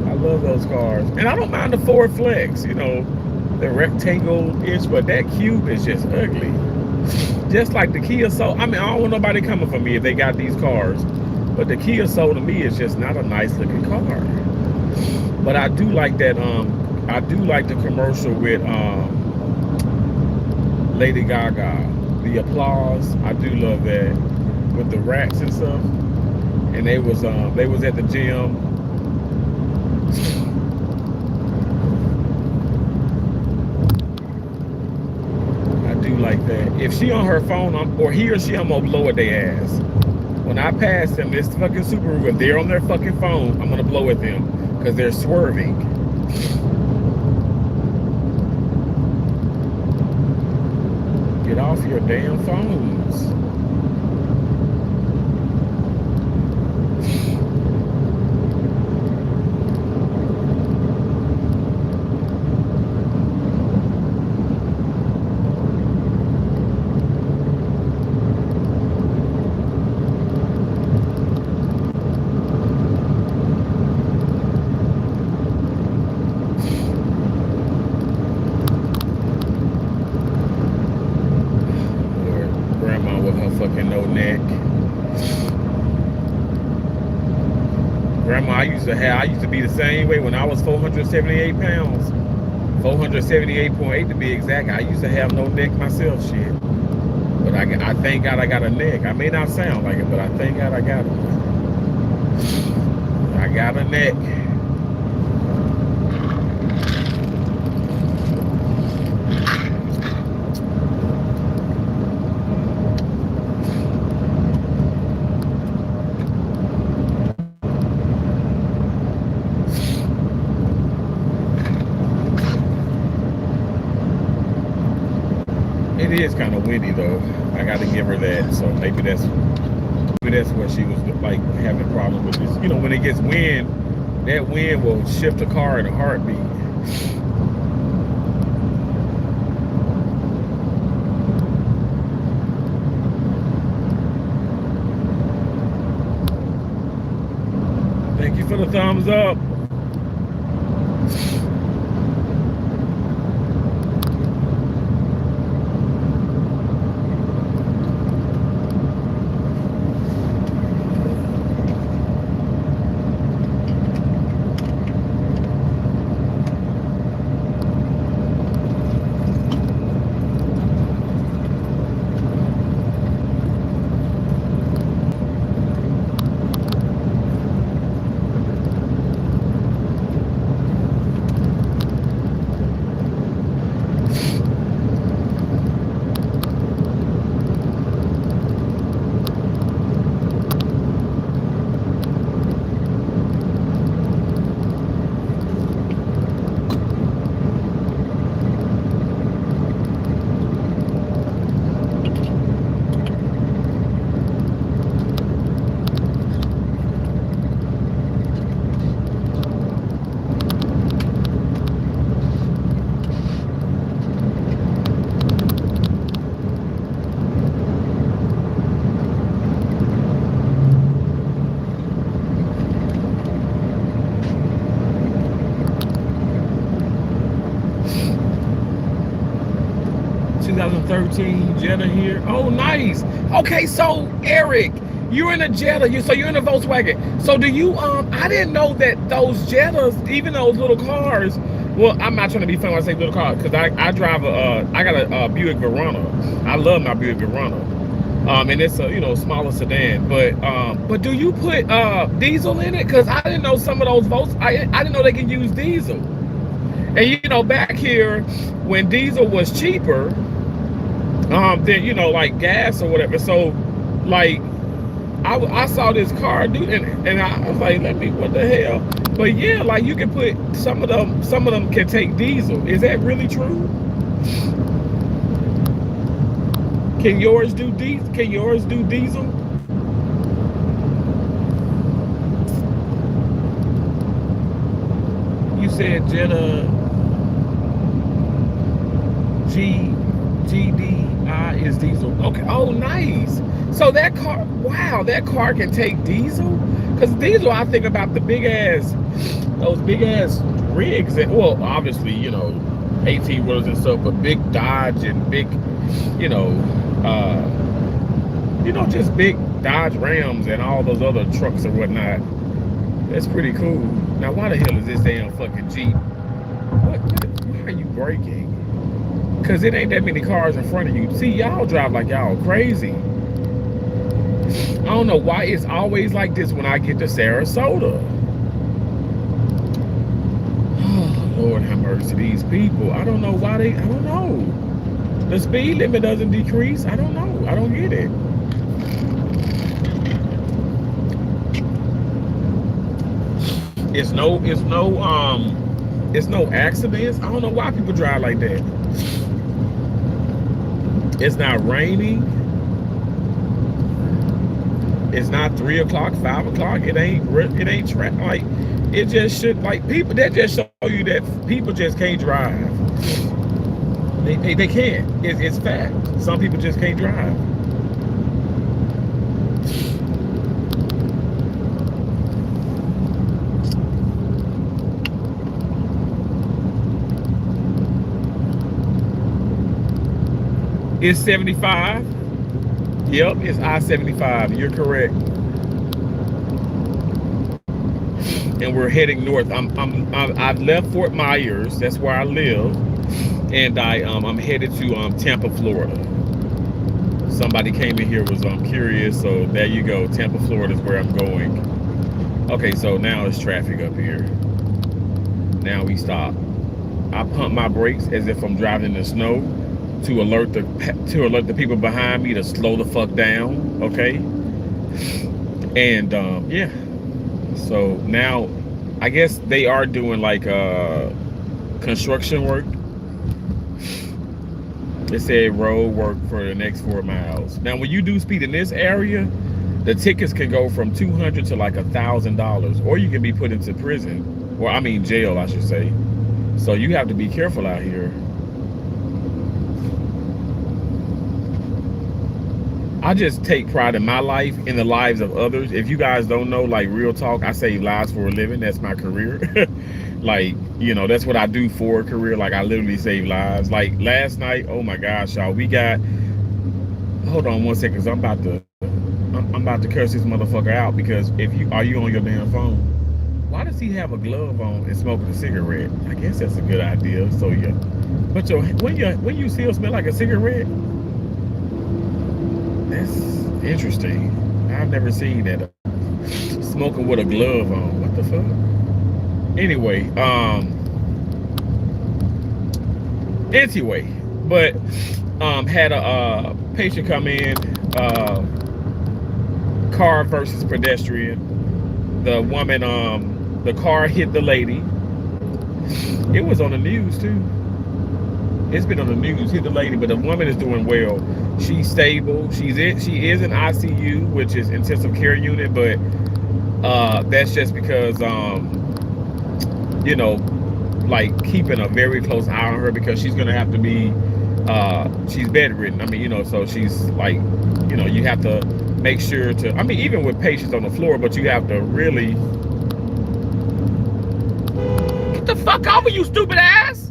I love those cars, and I don't mind the Ford Flex, the rectangle-ish, but that Cube is just ugly. Just like the Kia Soul. I mean, I don't want nobody coming for me if they got these cars, but the Kia Soul to me is just not a nice looking car. But I do like that. I do like the commercial with Lady Gaga. The Applause. I do love that, with the rats and stuff. And they was at the gym. Like that. If she on her phone, or he or she, I'm gonna blow at their ass. When I pass them, this fucking Subaru, if they're on their fucking phone, I'm gonna blow at them because they're swerving. Get off your damn phones. I used to be the same way when I was 478 pounds. 478.8 to be exact. I used to have no neck myself, shit. But I thank God I got a neck. I may not sound like it, but I thank God I got it. I got a neck. It is kind of windy though. I got to give her that. So maybe that's what she was like having a problem with this. You know, when it gets wind, that wind will shift a car in a heartbeat. Thank you for the thumbs up. 2013 Jetta here. Oh, nice. Okay, so Eric, you're in a Jetta. So you're in a Volkswagen. So do you? I didn't know that those Jettas, even those little cars. Well, I'm not trying to be funny when I say little car, because I drive I got a Buick Verona. I love my Buick Verona. And it's a smaller sedan. But do you put diesel in it? Because I didn't know some of those Volks. I didn't know they could use diesel. And back here when diesel was cheaper, then like gas or whatever. So like I saw this car dude, and I was like, what the hell? But yeah, like you can put some of them can take diesel. Is that really true? Can yours do diesel? You said Jetta GDI is diesel. Okay. Oh, nice. So that car, wow, that car can take diesel? Because diesel, I think about those big ass rigs that, well, obviously, 18 wheelers and stuff, but big Dodge and big, just big Dodge Rams and all those other trucks and whatnot. That's pretty cool. Now, why the hell is this damn fucking Jeep? Why are you braking? Because it ain't that many cars in front of you. See, y'all drive like y'all crazy. I don't know why it's always like this when I get to Sarasota. Oh, Lord have mercy, these people. I don't know why I don't know. The speed limit doesn't decrease. I don't know. I don't get it. It's no accidents. I don't know why people drive like that. It's not raining. It's not 3 o'clock, 5 o'clock. It ain't like it just should, like, people that just show you that people just can't drive. They can't. It's fact. Some people just can't drive. It's 75. Yep, it's I-75. You're correct. And we're heading north. I've left Fort Myers. That's where I live, and I'm headed to Tampa, Florida. Somebody came in here was curious, so there you go. Tampa, Florida is where I'm going. Okay, so now it's traffic up here. Now we stop. I pump my brakes as if I'm driving in the snow, to alert the people behind me to slow the fuck down, okay? And yeah, so now I guess they are doing like construction work. It said road work for the next 4 miles. Now, when you do speed in this area, the tickets can go from $200 to like $1,000, or you can be put into prison, or I mean jail, I should say. So you have to be careful out here. I just take pride in my life, in the lives of others. If you guys don't know, like real talk, I save lives for a living. That's my career. Like, you know, that's what I do for a career. Like, I literally save lives. Like last night, oh my gosh, y'all, we got, hold on one second, 'cause I'm about to curse this motherfucker out, because are you on your damn phone? Why does he have a glove on and smoking a cigarette? I guess that's a good idea. So yeah, but when you still smell like a cigarette, that's interesting. I've never seen that. Smoking with a glove on. What the fuck? Anyway, but had a patient come in, car versus pedestrian. The woman, the car hit the lady. It was on the news too. It's been on the news, hit the lady, but the woman is doing well. She's stable. She is in ICU, which is intensive care unit, but that's just because you know, like keeping a very close eye on her, because she's gonna have to be she's bedridden. I mean, you know, so she's like, you know, you have to make sure to, I mean, even with patients on the floor, but you have to really get the fuck off of you, stupid ass.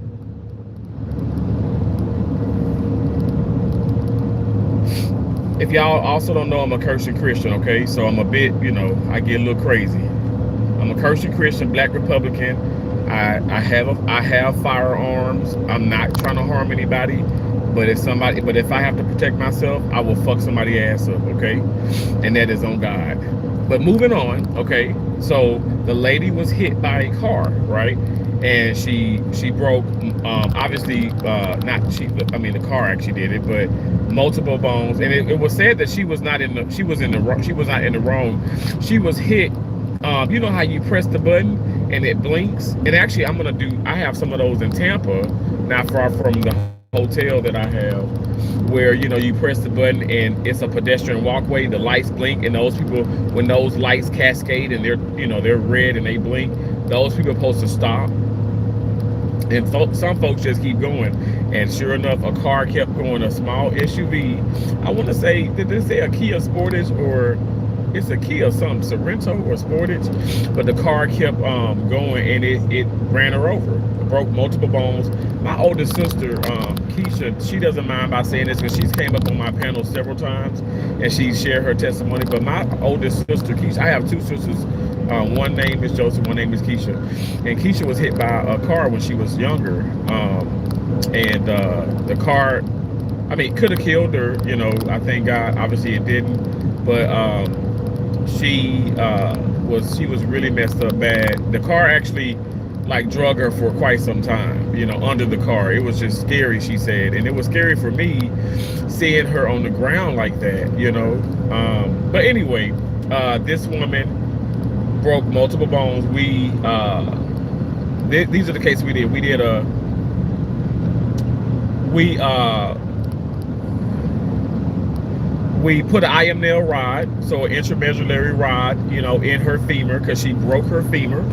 If y'all also don't know, I'm a Christian, okay? So I'm a bit, you know, I get a little crazy. I'm a Christian, Black Republican. I have firearms. I'm not trying to harm anybody, but if I have to protect myself, I will fuck somebody's ass up, okay? And that is on God. But moving on, okay? So the lady was hit by a car, right? And she broke, obviously, I mean, the car actually did it, but multiple bones. And it was said that she was not in the wrong. She was hit. You know how you press the button and it blinks? And actually, I have some of those in Tampa, not far from the hotel that I have, where, you know, you press the button and it's a pedestrian walkway, the lights blink, and those people, when those lights cascade and they're red and they blink, those people are supposed to stop. And some folks just keep going. And sure enough, a car kept going, a small SUV. I want to say, did they say a Kia Sportage, or it's a Kia something, Sorento or Sportage? But the car kept going, and it ran her over. It broke multiple bones. My oldest sister, Keisha, she doesn't mind by saying this, because she's came up on my panel several times and she shared her testimony. But my oldest sister, Keisha, I have two sisters. One name is Joseph, one name is Keisha. And Keisha was hit by a car when she was younger. And the car, I mean, could have killed her, you know. I thank God, obviously it didn't. But she was really messed up bad. The car actually like drug her for quite some time, you know, under the car. It was just scary, she said. And it was scary for me seeing her on the ground like that, you know. But anyway, this woman broke multiple bones. These are the cases we did. We put an IM nail rod, so an intramedullary rod, you know, in her femur, because she broke her femur.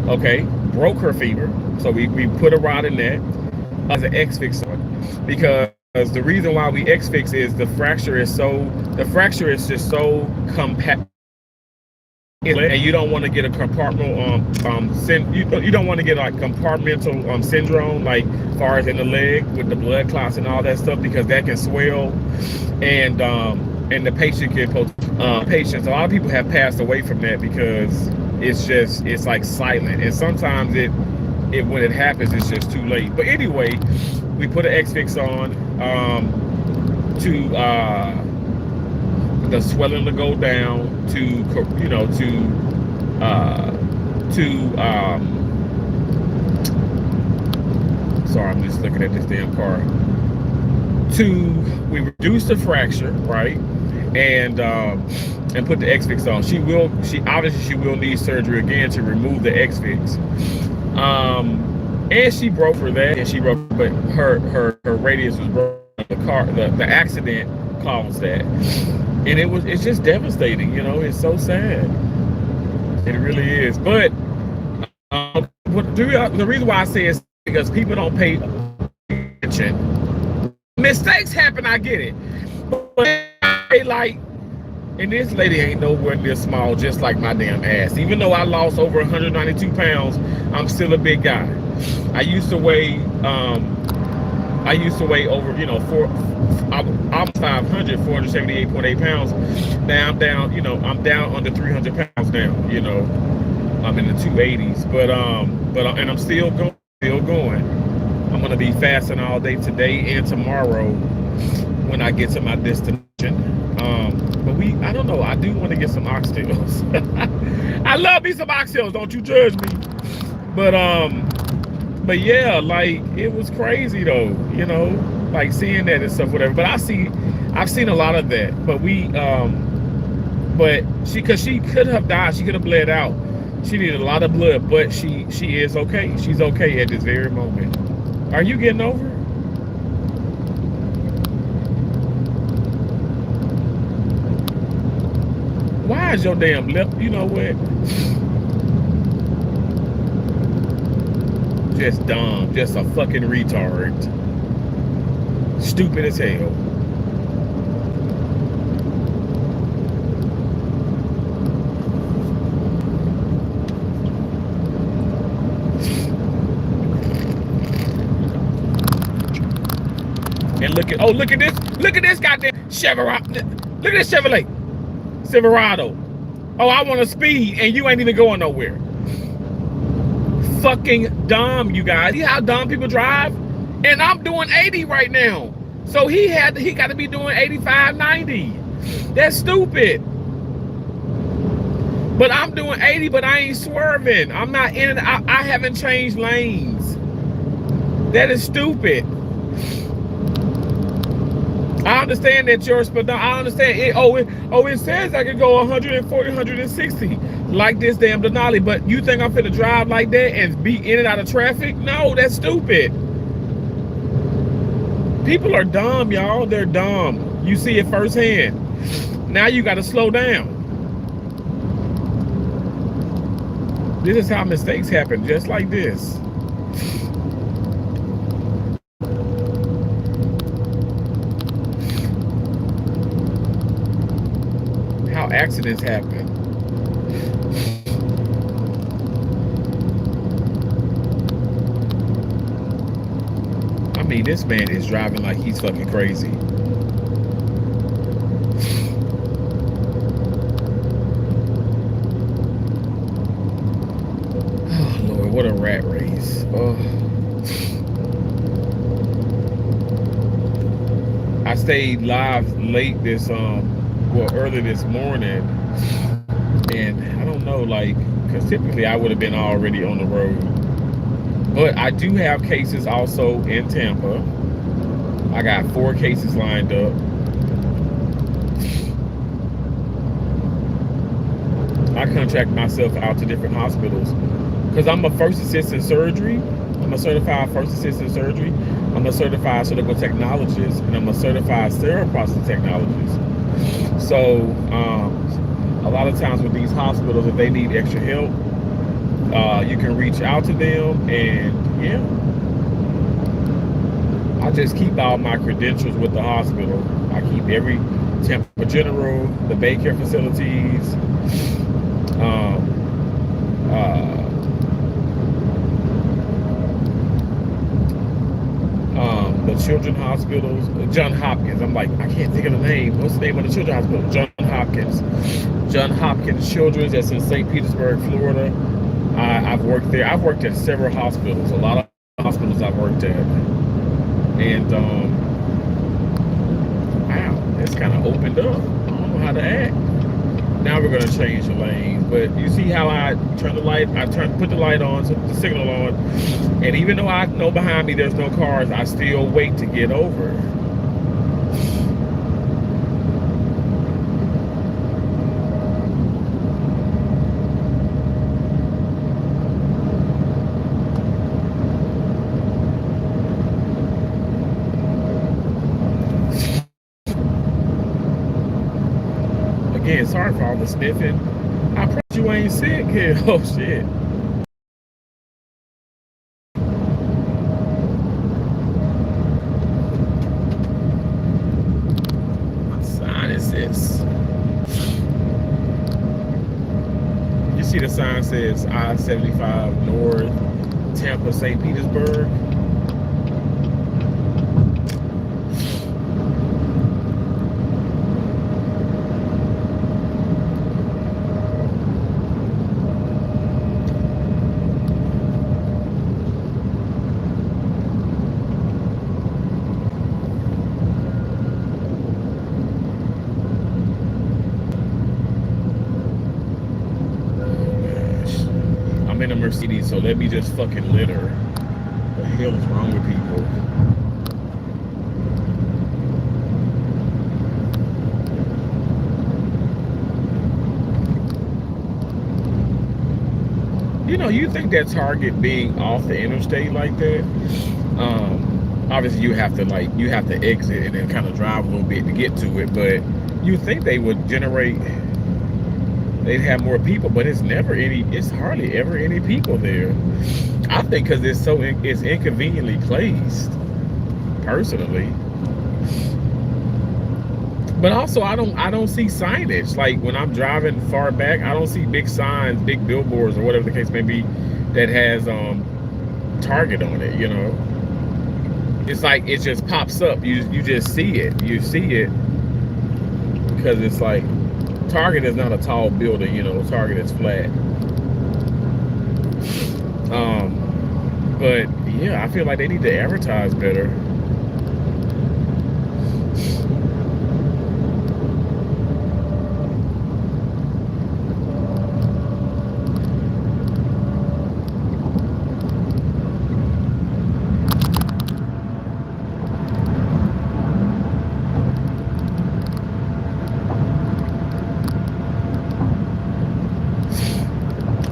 Okay, broke her femur. So we put a rod in that as an X-fix on, because the reason why we X-fix is the fracture is just so compact. And you don't want to get a compartmental you don't want to get like compartmental syndrome, like far as in the leg with the blood clots and all that stuff, because that can swell, and the patient can patients. A lot of people have passed away from that, because it's like silent, and sometimes when it happens, it's just too late. But anyway, we put an X-fix on to the swelling to go down, sorry, I'm just looking at this damn car. We reduce the fracture, right? And put the X-fix on. She obviously will need surgery again to remove the X-fix. And she broke her but her radius was broke. the accident caused that, and it's just devastating. It's so sad. It really is. But the reason why I say it's because people don't pay attention. Mistakes happen, I get it. But like, and this lady ain't nowhere near small, just like my damn ass. Even though I lost over 192 pounds, I'm still a big guy. I used to weigh over, I'm 500, 478.8 pounds. Now I'm down, I'm down under 300 pounds now, I'm in the 280s, but and I'm still going. I'm gonna be fasting all day today and tomorrow when I get to my destination. But I don't know, I do want to get some oxtails. I love me some oxtails, don't you judge me. But yeah, like, it was crazy though, like seeing that and stuff, whatever. But I've seen a lot of that. But cause she could have died, she could have bled out. She needed a lot of blood, but she is okay. She's okay at this very moment. Are you getting over it? Why is your damn lip? You know what? Just dumb. Just a fucking retard. Stupid as hell. And look at this goddamn Chevrolet. Look at this Chevrolet Silverado. Oh, I want to speed and you ain't even going nowhere. Fucking dumb, you guys. See how dumb people drive? And I'm doing 80 right now. So he got to be doing 85, 90. That's stupid. But I'm doing 80, but I ain't swerving. I'm not in it. I haven't changed lanes. That is stupid. I understand that yours, but I understand it. It says I can go 140, 160 like this damn Denali. But you think I'm finna drive like that and be in and out of traffic? No, that's stupid. People are dumb, y'all. They're dumb. You see it firsthand. Now you got to slow down. This is how mistakes happen, just like this. How accidents happen. I mean, this man is driving like he's fucking crazy. Oh, Lord, what a rat race. Oh. I stayed live late early this morning, and I don't know, like, because typically I would have been already on the road. But I do have cases also in Tampa. I got 4 cases lined up. I contract myself out to different hospitals because I'm a first assistant surgery. I'm a certified first assistant surgery. I'm a certified surgical technologist, and I'm a certified sterile processing technologist. So a lot of times with these hospitals, if they need extra help, you can reach out to them, and yeah, I just keep all my credentials with the hospital. I keep every Tampa General, the Baycare facilities, the children hospitals, Johns Hopkins. I'm like, I can't think of the name. What's the name of the children's hospital? Johns Hopkins. Johns Hopkins Children's, that's in St. Petersburg, Florida. I've worked there. I've worked at several hospitals, a lot of hospitals I've worked at. And wow, it's kind of opened up. I don't know how to act. Now we're gonna change the lane. But you see how I turn the light, put the light on, so the signal on, and even though I know behind me there's no cars, I still wait to get over. again, sorry for all the sniffing. I pray you ain't sick here. Oh shit. My sinuses. You see the sign says I-75 North, Tampa, St. Petersburg. I'm in a Mercedes, so let me just fucking litter. What the hell is wrong with people? You know, you think that Target being off the interstate like that, obviously you have to exit and then kind of drive a little bit to get to it, but you think they would generate, they'd have more people, but it's hardly ever any people there. I think because it's inconveniently placed, personally. But also, I don't see signage. Like when I'm driving far back, I don't see big signs, big billboards, or whatever the case may be, that has Target on it. You know, it's like it just pops up. You just see it. You see it because it's like Target is not a tall building. You know, Target is flat. But yeah, I feel like they need to advertise better.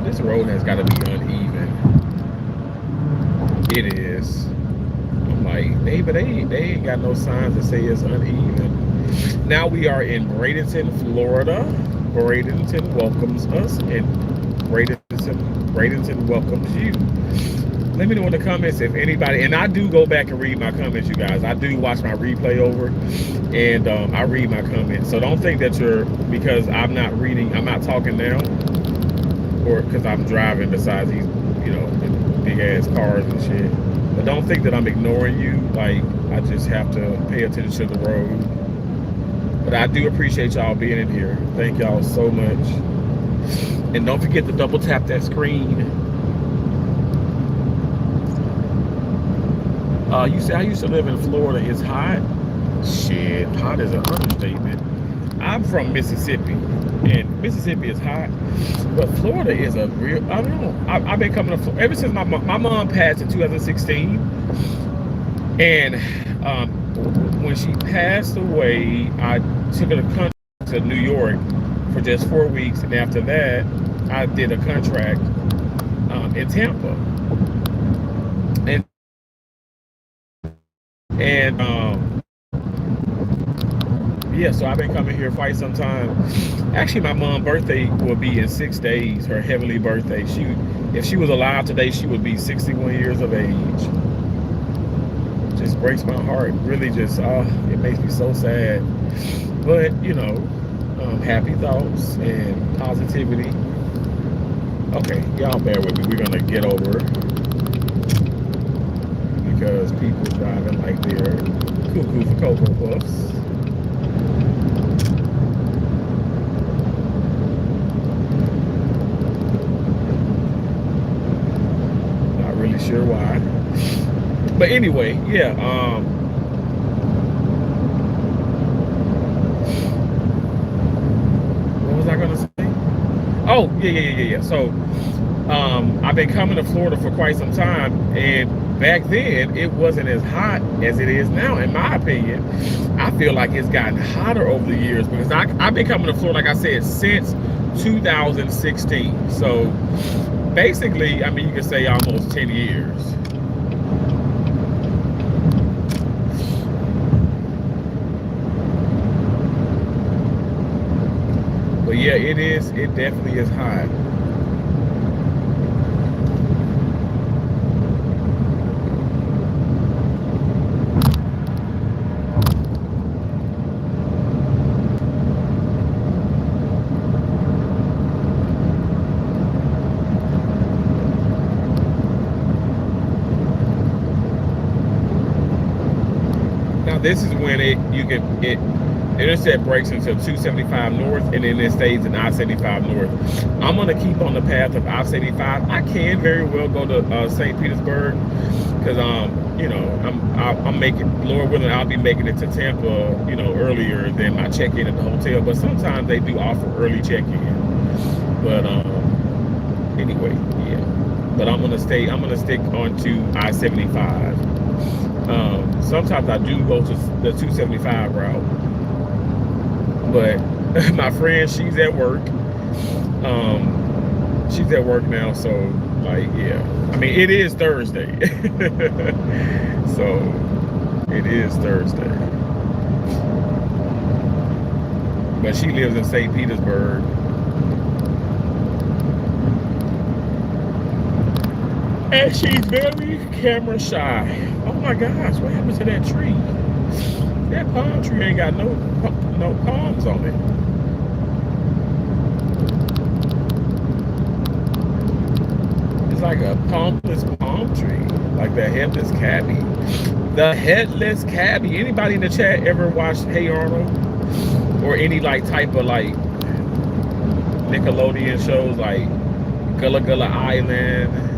This road has got to be uneven. It is. I'm like, they ain't got no signs that say it's uneven. Now we are in Bradenton, Florida. Bradenton welcomes us, and Bradenton welcomes you. Let me know in the comments if anybody, and I do go back and read my comments, you guys. I do watch my replay over, and I read my comments. So don't think that because I'm not talking now, or because I'm driving besides these, you know, big ass cars and shit. But don't think that I'm ignoring you. Like, I just have to pay attention to the road. But I do appreciate y'all being in here. Thank y'all so much. And don't forget to double tap that screen. You say I used to live in Florida. It's hot. Shit, hot is an understatement. I'm from Mississippi, and Mississippi is hot, but Florida is a real, I don't know. I've been coming to Florida ever since my mom passed in 2016, and when she passed away, I took her to New York for just 4 weeks, and after that, I did a contract in Tampa, and yeah, so I've been coming here quite some time. Actually, my mom's birthday will be in 6 days, her heavenly birthday. If she was alive today, she would be 61 years of age. Just breaks my heart. Really just, it makes me so sad. But, you know, happy thoughts and positivity. Okay, y'all bear with me. We're going to get over because people driving like they're cuckoo for Cocoa Puffs. Really sure why, but anyway, yeah. What was I gonna say? Oh, yeah. So, I've been coming to Florida for quite some time, and back then it wasn't as hot as it is now. In my opinion, I feel like it's gotten hotter over the years because I've been coming to Florida, like I said, since 2016. So. Basically, I mean, you could say almost 10 years. yeah, it is. It definitely is hot. Now this is when it intersect breaks into 275 north, and then it stays in I-75 north. I'm gonna keep on the path of I-75. I can very well go to St. Petersburg because you know, I'm making, Lord willing, I'll be making it to Tampa, you know, earlier than my check-in at the hotel. But sometimes they do offer early check-in. But anyway, yeah. But I'm gonna stick on to I-75. Sometimes I do go to the 275 route, but my friend, she's at work. She's at work now, so like, yeah. I mean, it is Thursday, so it is Thursday. But she lives in St. Petersburg. And she's very camera shy. Oh my gosh, what happened to that tree? That palm tree ain't got no palms on it. It's like a palmless palm tree, like the headless cabbie. The headless cabbie. Anybody in the chat ever watched Hey Arnold? Or any like type of like Nickelodeon shows like Gullah Gullah Island?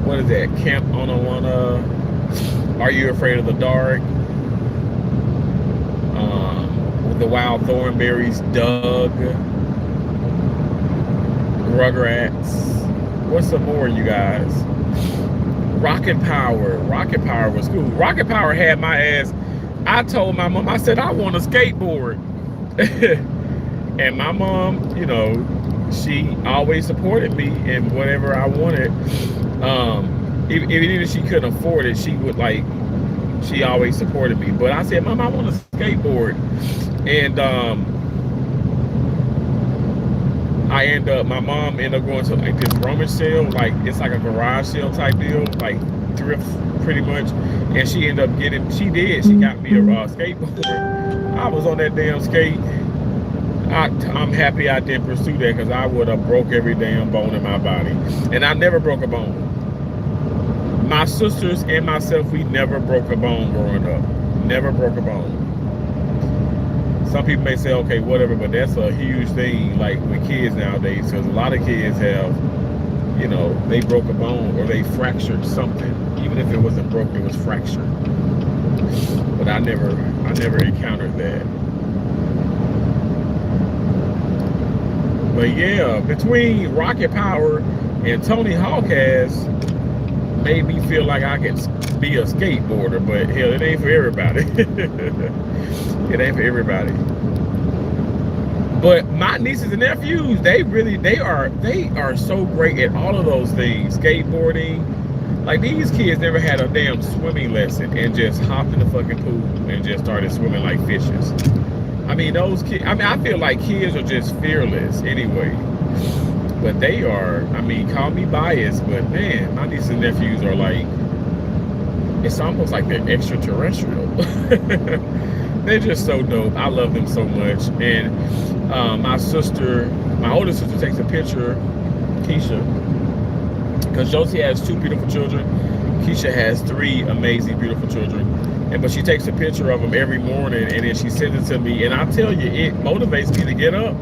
What is that? Camp Onawana? Are You Afraid of the Dark? The Wild Thornberries, Doug, Rugrats. What's some more, you guys? Rocket Power. Rocket Power was cool. Rocket Power had my ass. I told my mom, I said, I want a skateboard. And my mom, you know, she always supported me in whatever I wanted. Even if she couldn't afford it, she would like, she always supported me. But I said, Mom, I want a skateboard. And my mom ended up going to like this rummage sale, like it's like a garage sale type deal, like thrift pretty much. And she ended up she got me a skateboard. I was on that damn skate. I'm happy I didn't pursue that because I would have broke every damn bone in my body. And I never broke a bone. My sisters and myself, we never broke a bone growing up. Never broke a bone. Some people may say, okay, whatever, but that's a huge thing, like with kids nowadays, because a lot of kids have, you know, they broke a bone or they fractured something. Even if it wasn't broken, it was fractured. But I never encountered that. But yeah, between Rocket Power and Tony Hawk has made me feel like I can be a skateboarder, but hell, it ain't for everybody. It ain't for everybody. But my nieces and nephews, they are so great at all of those things. Skateboarding. Like these kids never had a damn swimming lesson and just hopped in the fucking pool and just started swimming like fishes. I mean, those kids, I mean, I feel like kids are just fearless anyway. But they are, I mean, call me biased, but man, my nieces and nephews are like, it's almost like they're extraterrestrial. They're just so dope. I love them so much. And my older sister takes a picture, Keisha, because Josie has 2 beautiful children. Keisha has 3 amazing, beautiful children. But she takes a picture of them every morning and then she sends it to me. And I tell you, it motivates me to get up.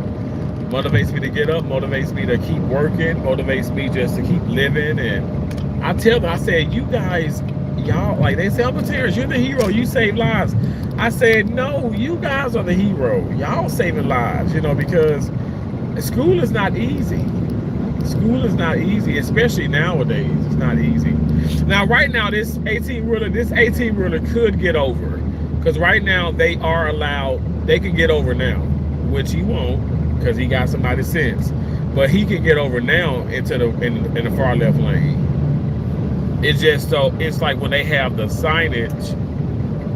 Motivates me to get up, motivates me to keep working, motivates me just to keep living. And I tell them, I said, you guys, y'all, like they say, Uncle Terrence, you're the hero, you save lives. I said, no, you guys are the hero. Y'all saving lives, you know, because school is not easy. School is not easy, especially nowadays. It's not easy. Now, right now, this 18-wheeler could get over. Because right now, they are allowed, they can get over now, which he won't, because he got somebody's sense. But he can get over now into in the far left lane. It's just so, it's like when they have the signage,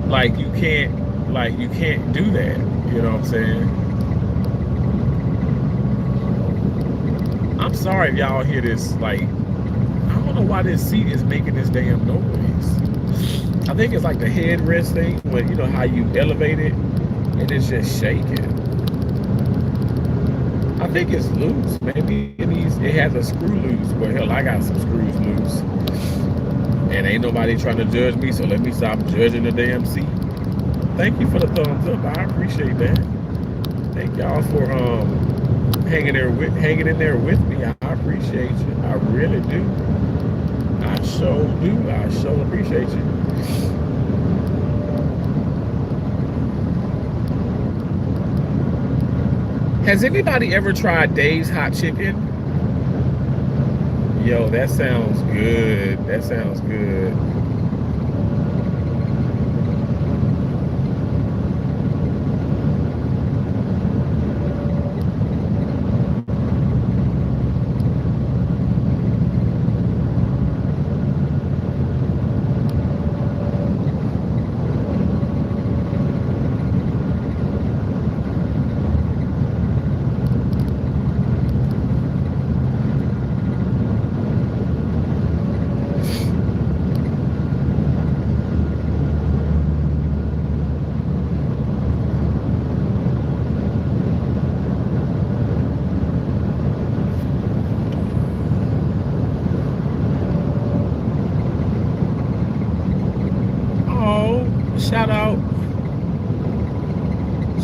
like you can't do that. You know what I'm saying? I'm sorry if y'all hear this. Like, I don't know why this seat is making this damn noise. I think it's like the headrest thing, when you know how you elevate it, and it's just shaking. I think it's loose. Maybe it has a screw loose. Well, hell, I got some screws loose. And ain't nobody trying to judge me, so let me stop judging the damn seat. Thank you for the thumbs up. I appreciate that. Thank y'all for hanging in there with me. I appreciate you. I really do. I sure do. I sure appreciate you. Has anybody ever tried Dave's Hot Chicken? Yo, that sounds good. That sounds good.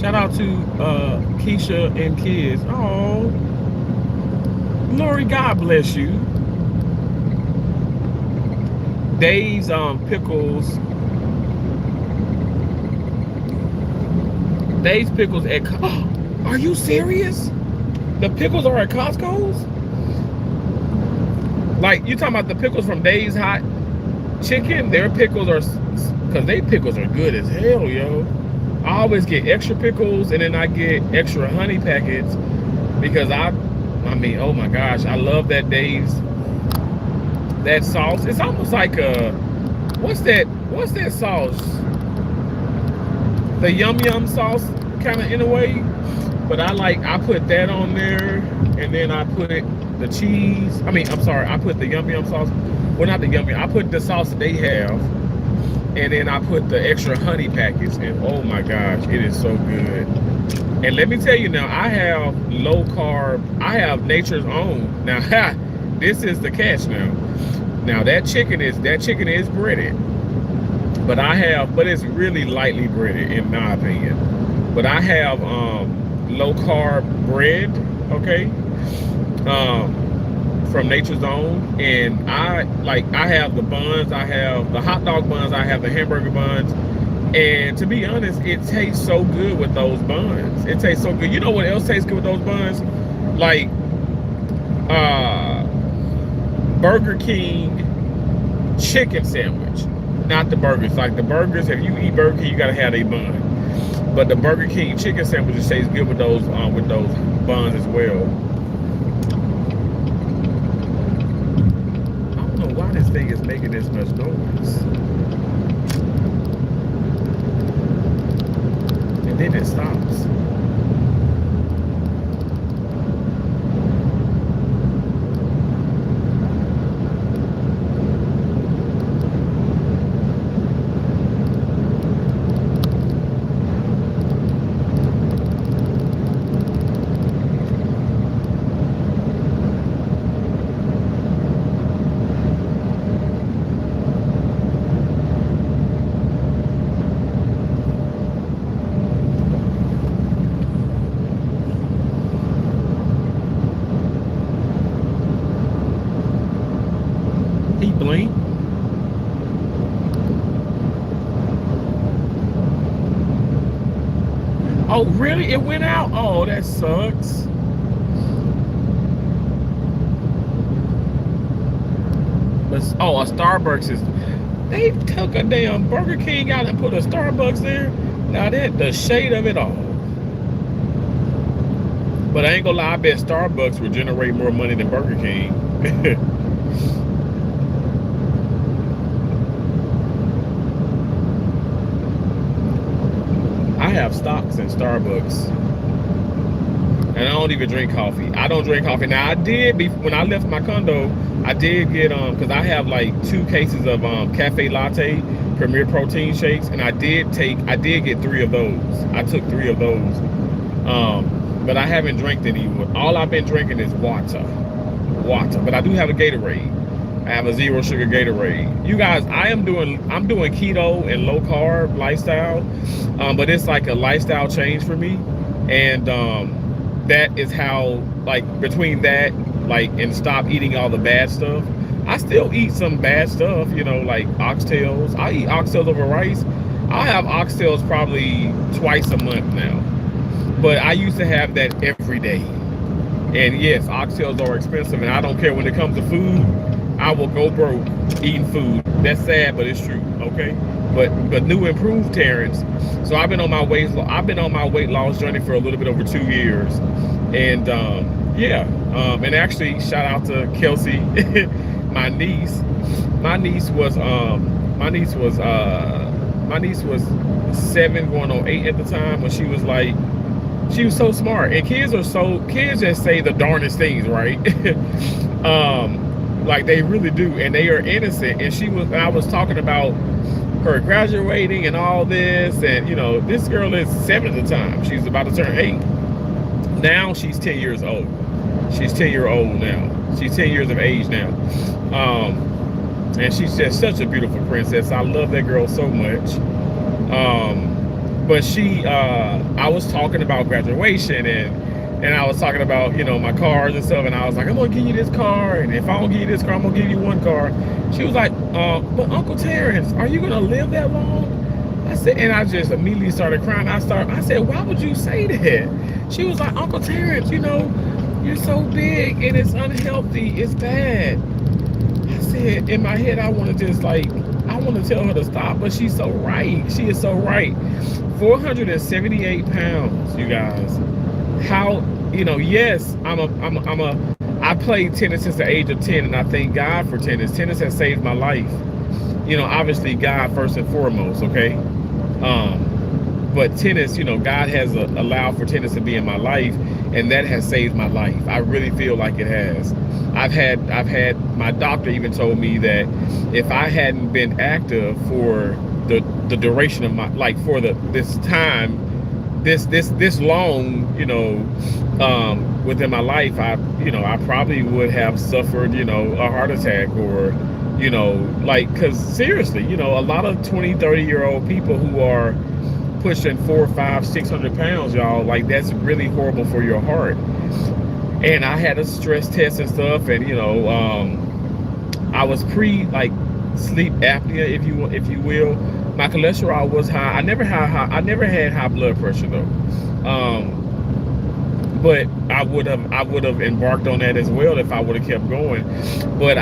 Shout out to Keisha and kids. Oh, Lori, God bless you. Dave's pickles. Dave's pickles at. Oh, are you serious? The pickles are at Costco's? Like, you talking about the pickles from Dave's Hot Chicken? Their pickles are, because they pickles are good as hell, yo. I always get extra pickles, and then I get extra honey packets, because I mean, oh my gosh, I love that Dave's, that sauce. It's almost like a, what's that sauce? The yum yum sauce, kind of, in a way. But I put that on there, and then I put the cheese. I mean, I'm sorry, I put the yum yum sauce. Well, not the yum yum. I put the sauce that they have, and then I put the extra honey packets, and oh my gosh, it is so good. And let me tell you now, I have low carb. I have Nature's Own. Now, this is the catch now. Now that chicken is breaded, but it's really lightly breaded, in my opinion. But I have low carb bread, okay, from Nature's Own, and I have the buns, I have the hot dog buns, I have the hamburger buns, and to be honest, it tastes so good with those buns. It tastes so good. You know what else tastes good with those buns? Like Burger King chicken sandwich. Not the burgers. Like the burgers, if you eat Burger King, you gotta have a bun. But the Burger King chicken sandwiches tastes good with those buns as well. I don't know why this thing is making this much noise. And then it stops. Blink. Oh, really? It went out? Oh, that sucks. But, oh, a Starbucks is... They took a damn Burger King out and put a Starbucks there. Now, that the shade of it all. But I ain't gonna lie, I bet Starbucks will generate more money than Burger King. I have stocks in Starbucks. And I don't even drink coffee. I don't drink coffee. Now I did when I left my condo, I did get because I have like 2 cases of cafe latte premier protein shakes, and I did get 3 of those. I took 3 of those. But I haven't drank any. All I've been drinking is water. But I do have a Gatorade. I have a 0 sugar Gatorade. You guys, I'm doing keto and low carb lifestyle, but it's like a lifestyle change for me, and that is how, like, between that, like, and stop eating all the bad stuff. I still eat some bad stuff, you know, like oxtails. I eat oxtails over rice. I'll have oxtails probably twice a month now, but I used to have that every day. And yes, oxtails are expensive, and I don't care when it comes to food. I will go broke eating food. That's sad, but it's true. Okay, but new improved Terrence. So I've been on my weight loss journey for a little bit over 2 years, and and actually shout out to Kelsey, my niece. My niece was 7 going on 8 at the time, when she was like. She was so smart, and kids just say the darndest things, right? Like they really do, and they are innocent. And I was talking about her graduating and all this, and you know, this girl is 7 at the time. She's about to turn 8. Now she's 10 years old. She's 10 years old now. She's 10 years of age now. And she's just such a beautiful princess. I love that girl so much. But I was talking about graduation, and I was talking about, you know, my cars and stuff, and I was like, I'm gonna give you this car, and if I don't give you this car, I'm gonna give you 1 car. She was like, but Uncle Terrence, are you gonna live that long? I said, and I just immediately started crying. I said, why would you say that? She was like, Uncle Terrence, you know, you're so big and it's unhealthy, it's bad. I said, in my head, I want to tell her to stop, but she's so right. She is so right. 478 pounds, you guys. How, you know, yes, I played tennis since the age of 10, and I thank God for tennis. Tennis has saved my life. You know, obviously God first and foremost, okay? But tennis, you know, God has allowed for tennis to be in my life, and that has saved my life. I really feel like it has. I've had my doctor even told me that if I hadn't been active for the duration of my, like, for this time, this long, you know, within my life, I probably would have suffered, you know, a heart attack, or, you know, like, because seriously, you know, a lot of 20-30-year-old people who are pushing 400, 500, 600 pounds, y'all, like, that's really horrible for your heart. And I had a stress test and stuff, and, you know, I was like sleep apnea, if you will. My cholesterol was high. I never had high blood pressure though. But I would have embarked on that as well if I would have kept going. But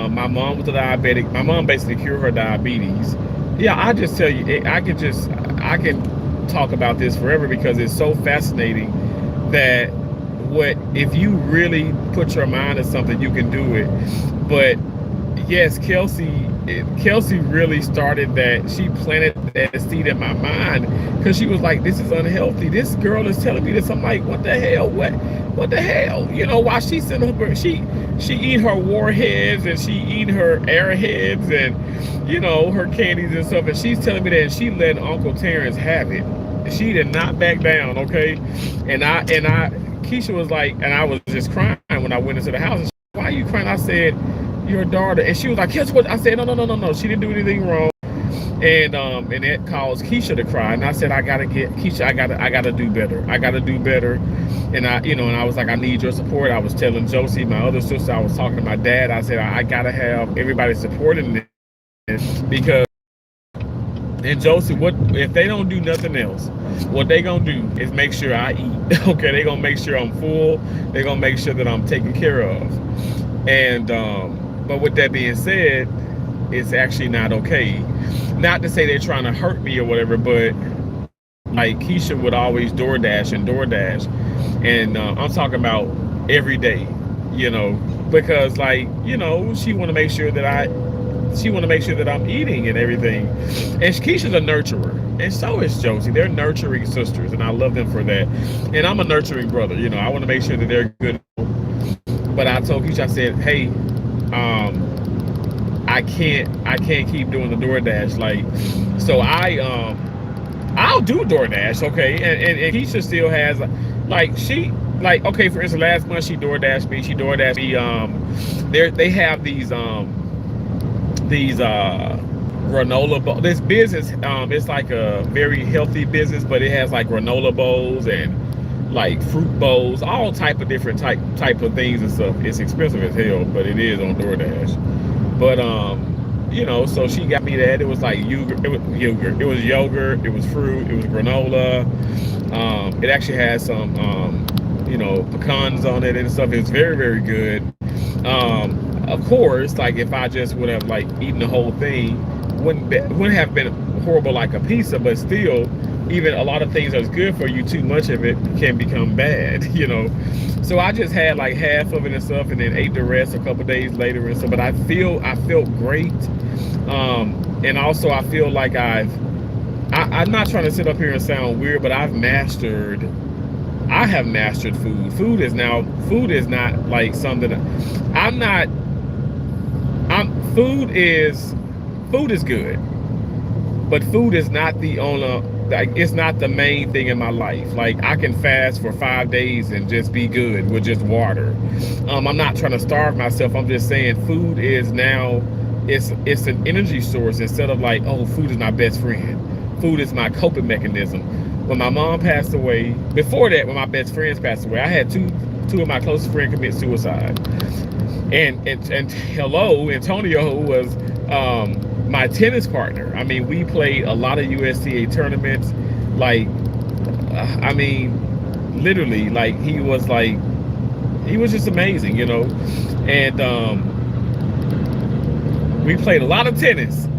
my mom was a diabetic. My mom basically cured her diabetes. Yeah, I just tell you, I can talk about this forever, because it's so fascinating that if you really put your mind to something, you can do it. But yes, Kelsey really started that. She planted that seed in my mind, because she was like, this is unhealthy. This girl is telling me this. I'm like, what the hell? What the hell? You know, while she's in her, she eat her warheads, and she eat her airheads, and, you know, her candies and stuff. And she's telling me that, and she let Uncle Terrence have it. She did not back down, okay? And Keisha was like, and I was just crying when I went into the house. And she, why are you crying? I said, your daughter. And she was like, guess what? I said, no. She didn't do anything wrong. And it caused Keisha to cry. And I said, I gotta get Keisha. I gotta do better. I gotta do better. And I was like, I need your support. I was telling Josie, my other sister, I was talking to my dad. I said, I gotta have everybody supporting this, because. And Josie, what if they don't do nothing else? What they gonna do is make sure I eat. Okay, they gonna make sure I'm full. They gonna make sure that I'm taken care of. And but with that being said, it's actually not okay. Not to say they're trying to hurt me or whatever, but like Keisha would always DoorDash, and I'm talking about every day, you know, because, like, you know, she want to make sure that I she want to make sure that I'm eating and everything. And Keisha's a nurturer, and so is Josie. They're nurturing sisters, and I love them for that. And I'm a nurturing brother. You know, I want to make sure that they're good. But I told Keisha, I said, hey, I can't keep doing the DoorDash. Like, so I'll do DoorDash, okay? And Keisha still has, like, okay, for instance, last month she DoorDashed me. They have these granola bowls. This business, it's like a very healthy business, but it has like granola bowls and like fruit bowls, all type of different type of things and stuff. It's expensive as hell, but it is on DoorDash. But you know, so she got me that. It was like yogurt, it was fruit, it was granola. It actually has some you know, pecans on it and stuff. It's very, very good. Of course, like if I just would have like eaten the whole thing, wouldn't have been horrible like a pizza, but still, even a lot of things that's good for you, too much of it can become bad, you know. So I just had like half of it and stuff, and then ate the rest a couple days later and stuff. But I felt great, and also I feel like I'm not trying to sit up here and sound weird, but I have mastered food. Food is not like something food is good, but food is not the only, like, it's not the main thing in my life. Like, I can fast for 5 days and just be good with just water. I'm not trying to starve myself. I'm just saying food is now, it's an energy source instead of like, oh, food is my best friend. Food is my coping mechanism. When my mom passed away, before that, when my best friends passed away, I had two of my closest friends commit suicide. And hello, Antonio, who was my tennis partner. I mean, we played a lot of USTA tournaments. Like, I mean, literally, like he was just amazing, you know. And we played a lot of tennis.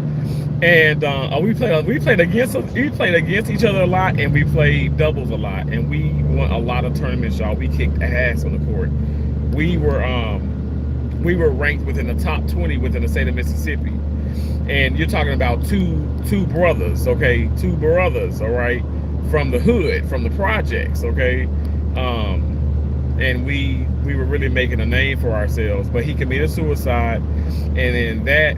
And we played against each other a lot, and we played doubles a lot, and we won a lot of tournaments, y'all. We kicked ass on the court. We were ranked within the top 20 within the state of Mississippi. And you're talking about two brothers, okay? Two brothers, all right, from the hood, from the projects, okay? And we were really making a name for ourselves. But he committed suicide, and then that,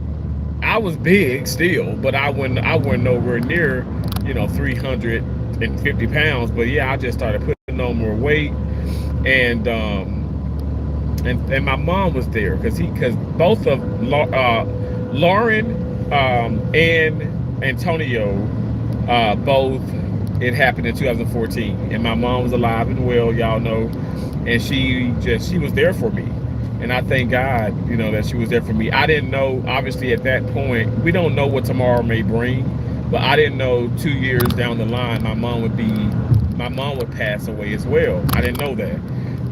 I was big still, but I wasn't nowhere near, you know, 350 pounds. But yeah, I just started putting on more weight, and my mom was there because both of Lauren and Antonio, both, it happened in 2014, and my mom was alive and well, y'all know, and she was there for me. And I thank God, you know, that she was there for me. I didn't know, obviously, at that point, we don't know what tomorrow may bring, but I didn't know 2 years down the line, my mom would pass away as well. I didn't know that.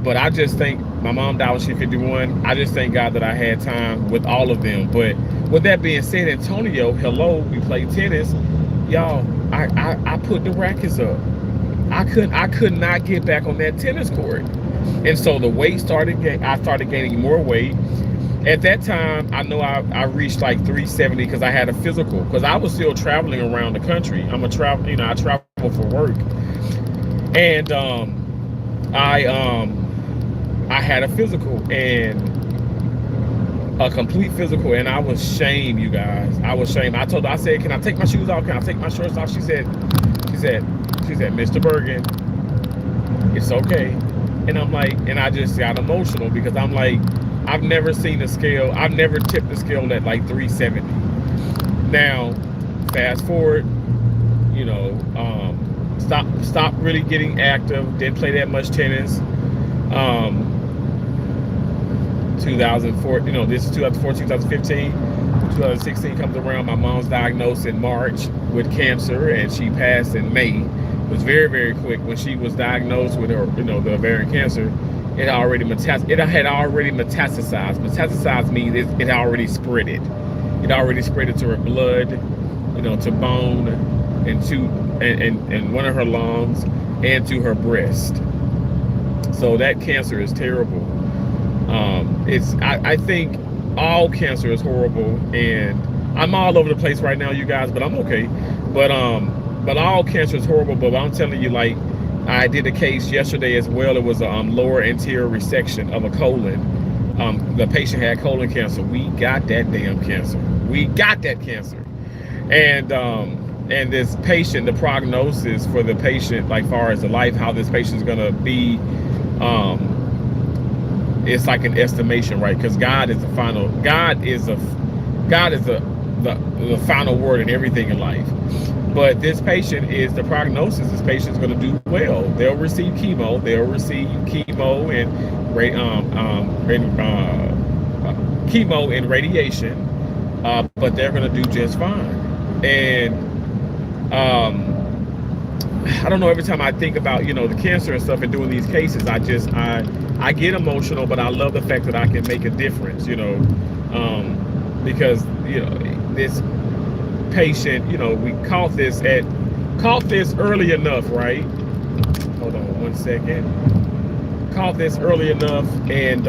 But I just think, my mom died when she was 51. I just thank God that I had time with all of them. But with that being said, Antonio, hello, we played tennis. Y'all, I put the rackets up. I could not get back on that tennis court. And so the weight I started gaining more weight. At that time, I know I reached like 370 because I had a physical, because I was still traveling around the country. I travel for work. And I had a physical, and a complete physical, and I was shamed, you guys. I was shamed. I said, can I take my shoes off? Can I take my shorts off? She said, Mr. Bergen, it's okay. And I'm like, and I just got emotional because I'm like, I've never seen a scale. I've never tipped the scale at like 370. Now, fast forward, you know, stop really getting active. Didn't play that much tennis. 2004, you know, this is 2014, 2015. 2016 comes around. My mom's diagnosed in March with cancer, and she passed in May. It was very, very quick. When she was diagnosed with her, you know, the ovarian cancer, it had already metastasized. Metastasized means it had already spread it. It already spread it to her blood, you know, to bone, and and one of her lungs, and to her breast. So that cancer is terrible. I think all cancer is horrible, and I'm all over the place right now, you guys, but I'm okay. But all cancer is horrible. But I'm telling you, like, I did a case yesterday as well. It was a lower anterior resection of a colon. The patient had colon cancer. We got that damn cancer. We got that cancer. And this patient, the prognosis for the patient, like far as the life, how this patient is gonna be, it's like an estimation, right? Because God is the final. God is the final word in everything in life. But this patient is the prognosis. This patient is going to do well. They'll receive chemo. They'll receive chemo and chemo and radiation, but they're going to do just fine. And I don't know. Every time I think about the cancer and stuff and doing these cases, I get emotional. But I love the fact that I can make a difference. Because this patient, we caught this early enough, right? Hold on 1 second. Caught this early enough, and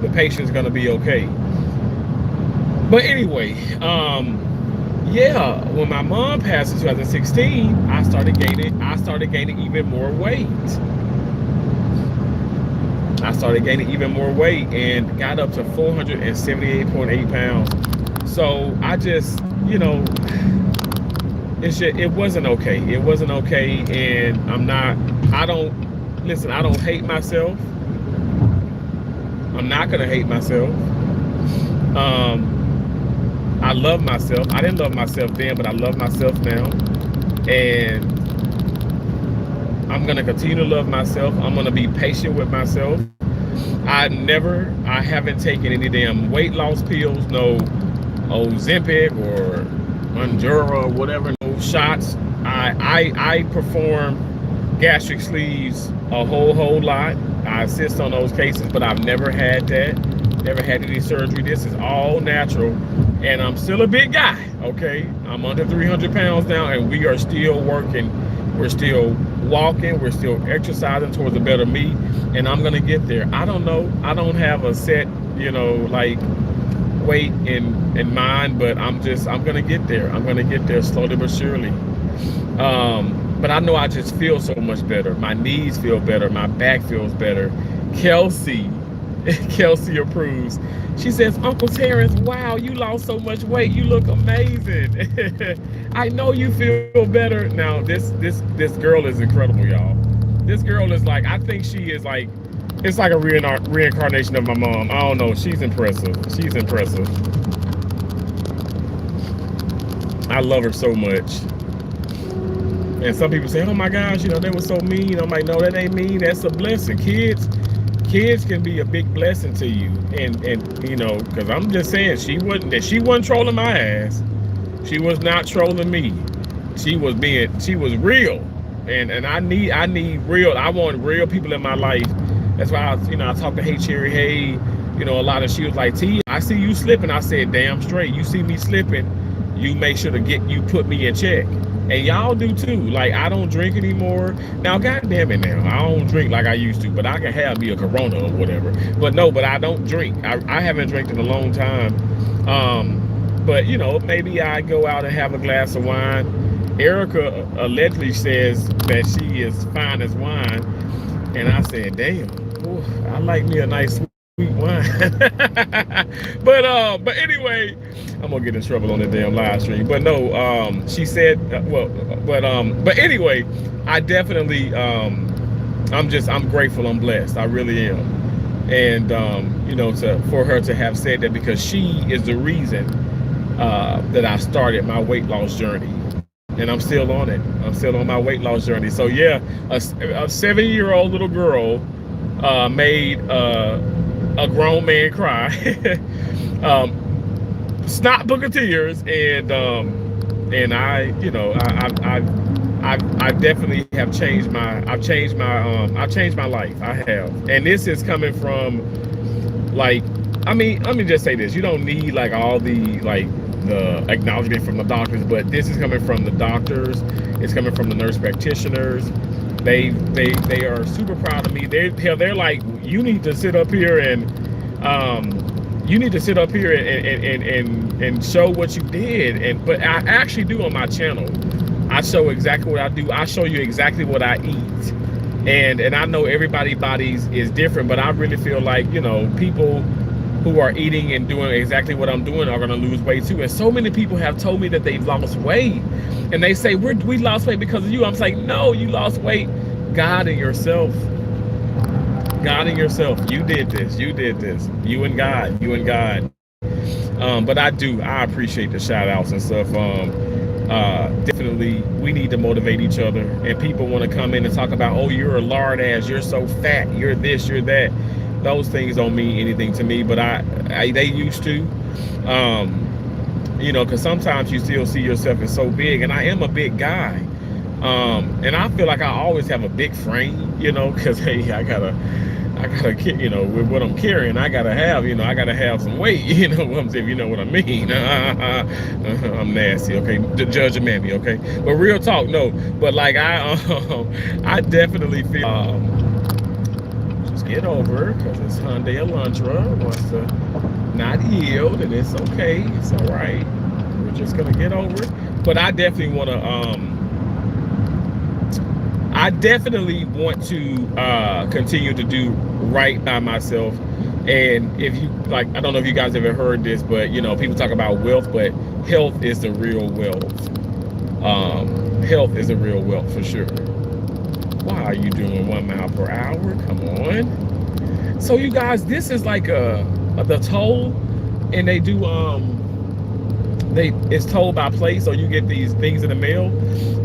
the patient's gonna be okay. But anyway, yeah, when my mom passed in 2016, I started gaining even more weight. I started gaining even more weight and got up to 478.8 pounds. So I just, it wasn't okay. It wasn't okay. And I don't hate myself. I'm not going to hate myself. I love myself. I didn't love myself then, but I love myself now. And I'm going to continue to love myself. I'm going to be patient with myself. I haven't taken any damn weight loss pills, no Ozempic or Mounjaro or whatever, no shots. I perform gastric sleeves a whole lot. I assist on those cases, but I've never had that. Never had any surgery. This is all natural. And I'm still a big guy, okay? I'm under 300 pounds now, and we are still working. We're still walking. We're still exercising towards a better me. And I'm going to get there. I don't know. I don't have a set, like weight in mind, but I'm going to get there. I'm going to get there slowly but surely. But I know I just feel so much better. My knees feel better. My back feels better. Kelsey approves. She says, Uncle Terrence, wow, you lost so much weight. You look amazing. I know you feel better. Now, this girl is incredible, y'all. This girl is like, I think she is like, it's like a reincarnation of my mom. I don't know. She's impressive. She's impressive. I love her so much. And some people say, oh my gosh, they were so mean. I'm like, no, that ain't mean. That's a blessing. Kids can be a big blessing to you. And because I'm just saying, she wasn't trolling my ass. She was not trolling me. She was real. And I need real. I want real people in my life. That's why I talked to Hey Cherry, hey, a lot of, she was like, T, I see you slipping. I said, damn straight. You see me slipping, you make sure you put me in check. And y'all do too. Like, I don't drink anymore. Now, goddamn it now. I don't drink like I used to, but I can have me a Corona or whatever. But I don't drink. I haven't drank in a long time. But, maybe I go out and have a glass of wine. Erica allegedly says that she is fine as wine. And I said, damn, ooh, I like me a nice sweet wine. But anyway, I'm gonna get in trouble on the damn live stream. But no, she said, but anyway, I definitely, I'm grateful, I'm blessed, I really am. And for her to have said that, because she is the reason that I started my weight loss journey. And I'm still on it. I'm still on my weight loss journey. So yeah, a 7-year-old little girl made a grown man cry. Snot book of tears, and I definitely have changed my life. I have. And this is coming from, like, let me just say this. You don't need like all the acknowledgement from the doctors, but this is coming from the doctors. It's coming from the nurse practitioners. They are super proud of me. They're like, you need to sit up here and You need to sit up here and show what you did. But I actually do on my channel. I show exactly what I do. I show you exactly what I eat. And I know everybody's bodies is different, but I really feel like, you know, people who are eating and doing exactly what I'm doing are gonna lose weight too. And so many people have told me that they've lost weight. And they say, we lost weight because of you. I'm like, no, you lost weight. God and yourself. God and yourself. You did this. You did this. You and God. You and God. But I appreciate the shout outs and stuff. Definitely we need to motivate each other, and people want to come in and talk about, oh, you're a lard ass, you're so fat, you're this, you're that. Those things don't mean anything to me, but they used to. You know, because sometimes you still see yourself as so big, and I am a big guy. And I feel like I always have a big frame, you know, because hey, I gotta, you know, with what I'm carrying, I gotta have, you know, I gotta have some weight, you know what I'm saying, if you know what I mean. I'm nasty, okay, judge a mammy, okay, but real talk, no, but like I definitely feel, just get over it, because it's Hyundai Elantra wants to not yield, and it's okay, it's all right, we're just gonna get over it. But I definitely want to, continue to do right by myself. And if you like, I don't know if you guys ever heard this, but you know, people talk about wealth, but health is the real wealth. Health is the real wealth for sure. Why are you doing 1 mile per hour? Come on. So you guys, this is like the toll, and they do it's told by place, so you get these things in the mail.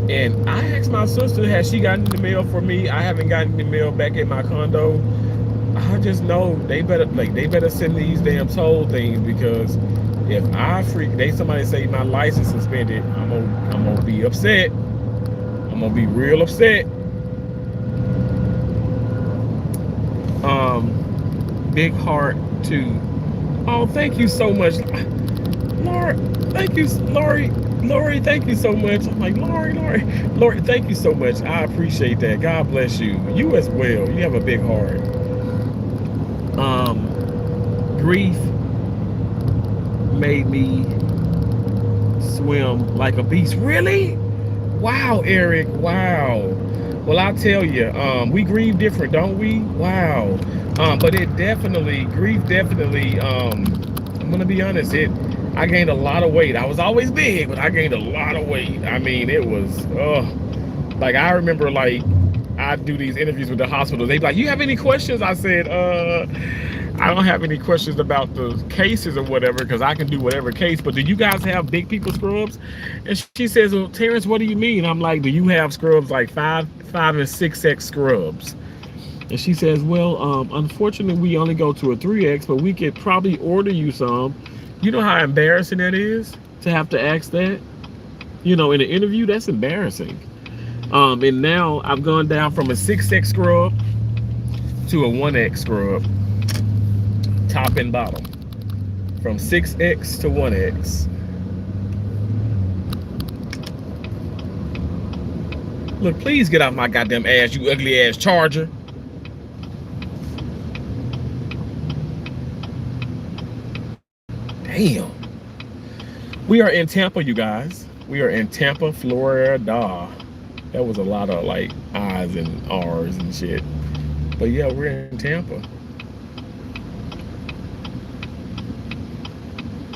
And I asked my sister, has she gotten the mail for me? I haven't gotten the mail back at my condo. I just know they better send these damn toll things, because if somebody say my license suspended, I'm gonna be upset. I'm gonna be real upset. Big heart too. Oh, thank you so much, Lord. Thank you, Lori, thank you so much. I'm like, Lori, thank you so much. I appreciate that. God bless you. You as well. You have a big heart. Grief made me swim like a beast. Really? Wow, Eric. Wow. Well, I'll tell you, we grieve different, don't we? Wow. But grief definitely, I'm gonna be honest, I gained a lot of weight. I was always big, but I gained a lot of weight. I mean, it was, like, I remember, like, I'd do these interviews with the hospital. They'd be like, you have any questions? I said, I don't have any questions about the cases or whatever, because I can do whatever case, but do you guys have big people scrubs? And she says, well, Terrence, what do you mean? I'm like, do you have scrubs like 5 and 6X scrubs? And she says, well, unfortunately, we only go to a 3X, but we could probably order you some. You know how embarrassing that is to have to ask that? You know, in an interview, that's embarrassing. And now I've gone down from a 6X scrub to a 1X scrub, top and bottom. From 6X to 1X. Look, please get off my goddamn ass, you ugly ass Charger. Damn. We are in Tampa, you guys. We are in Tampa, Florida. That was a lot of like I's and R's and shit. But yeah, we're in Tampa.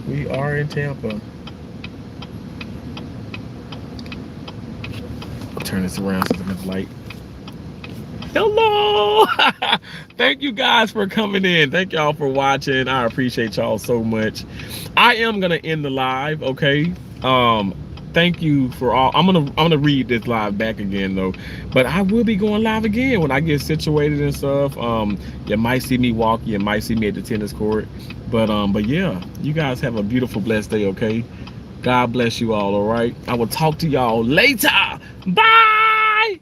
We are in Tampa. I'll turn this around so it's light. Hello. Thank you guys for coming in. Thank y'all for watching. I appreciate y'all so much. I am gonna end the live, okay? Thank you for all. I'm gonna read this live back again though, but I will be going live again when I get situated and stuff. You might see me walk, you might see me at the tennis court, but yeah, you guys have a beautiful, blessed day, okay? God bless you all right? I will talk to y'all later. Bye.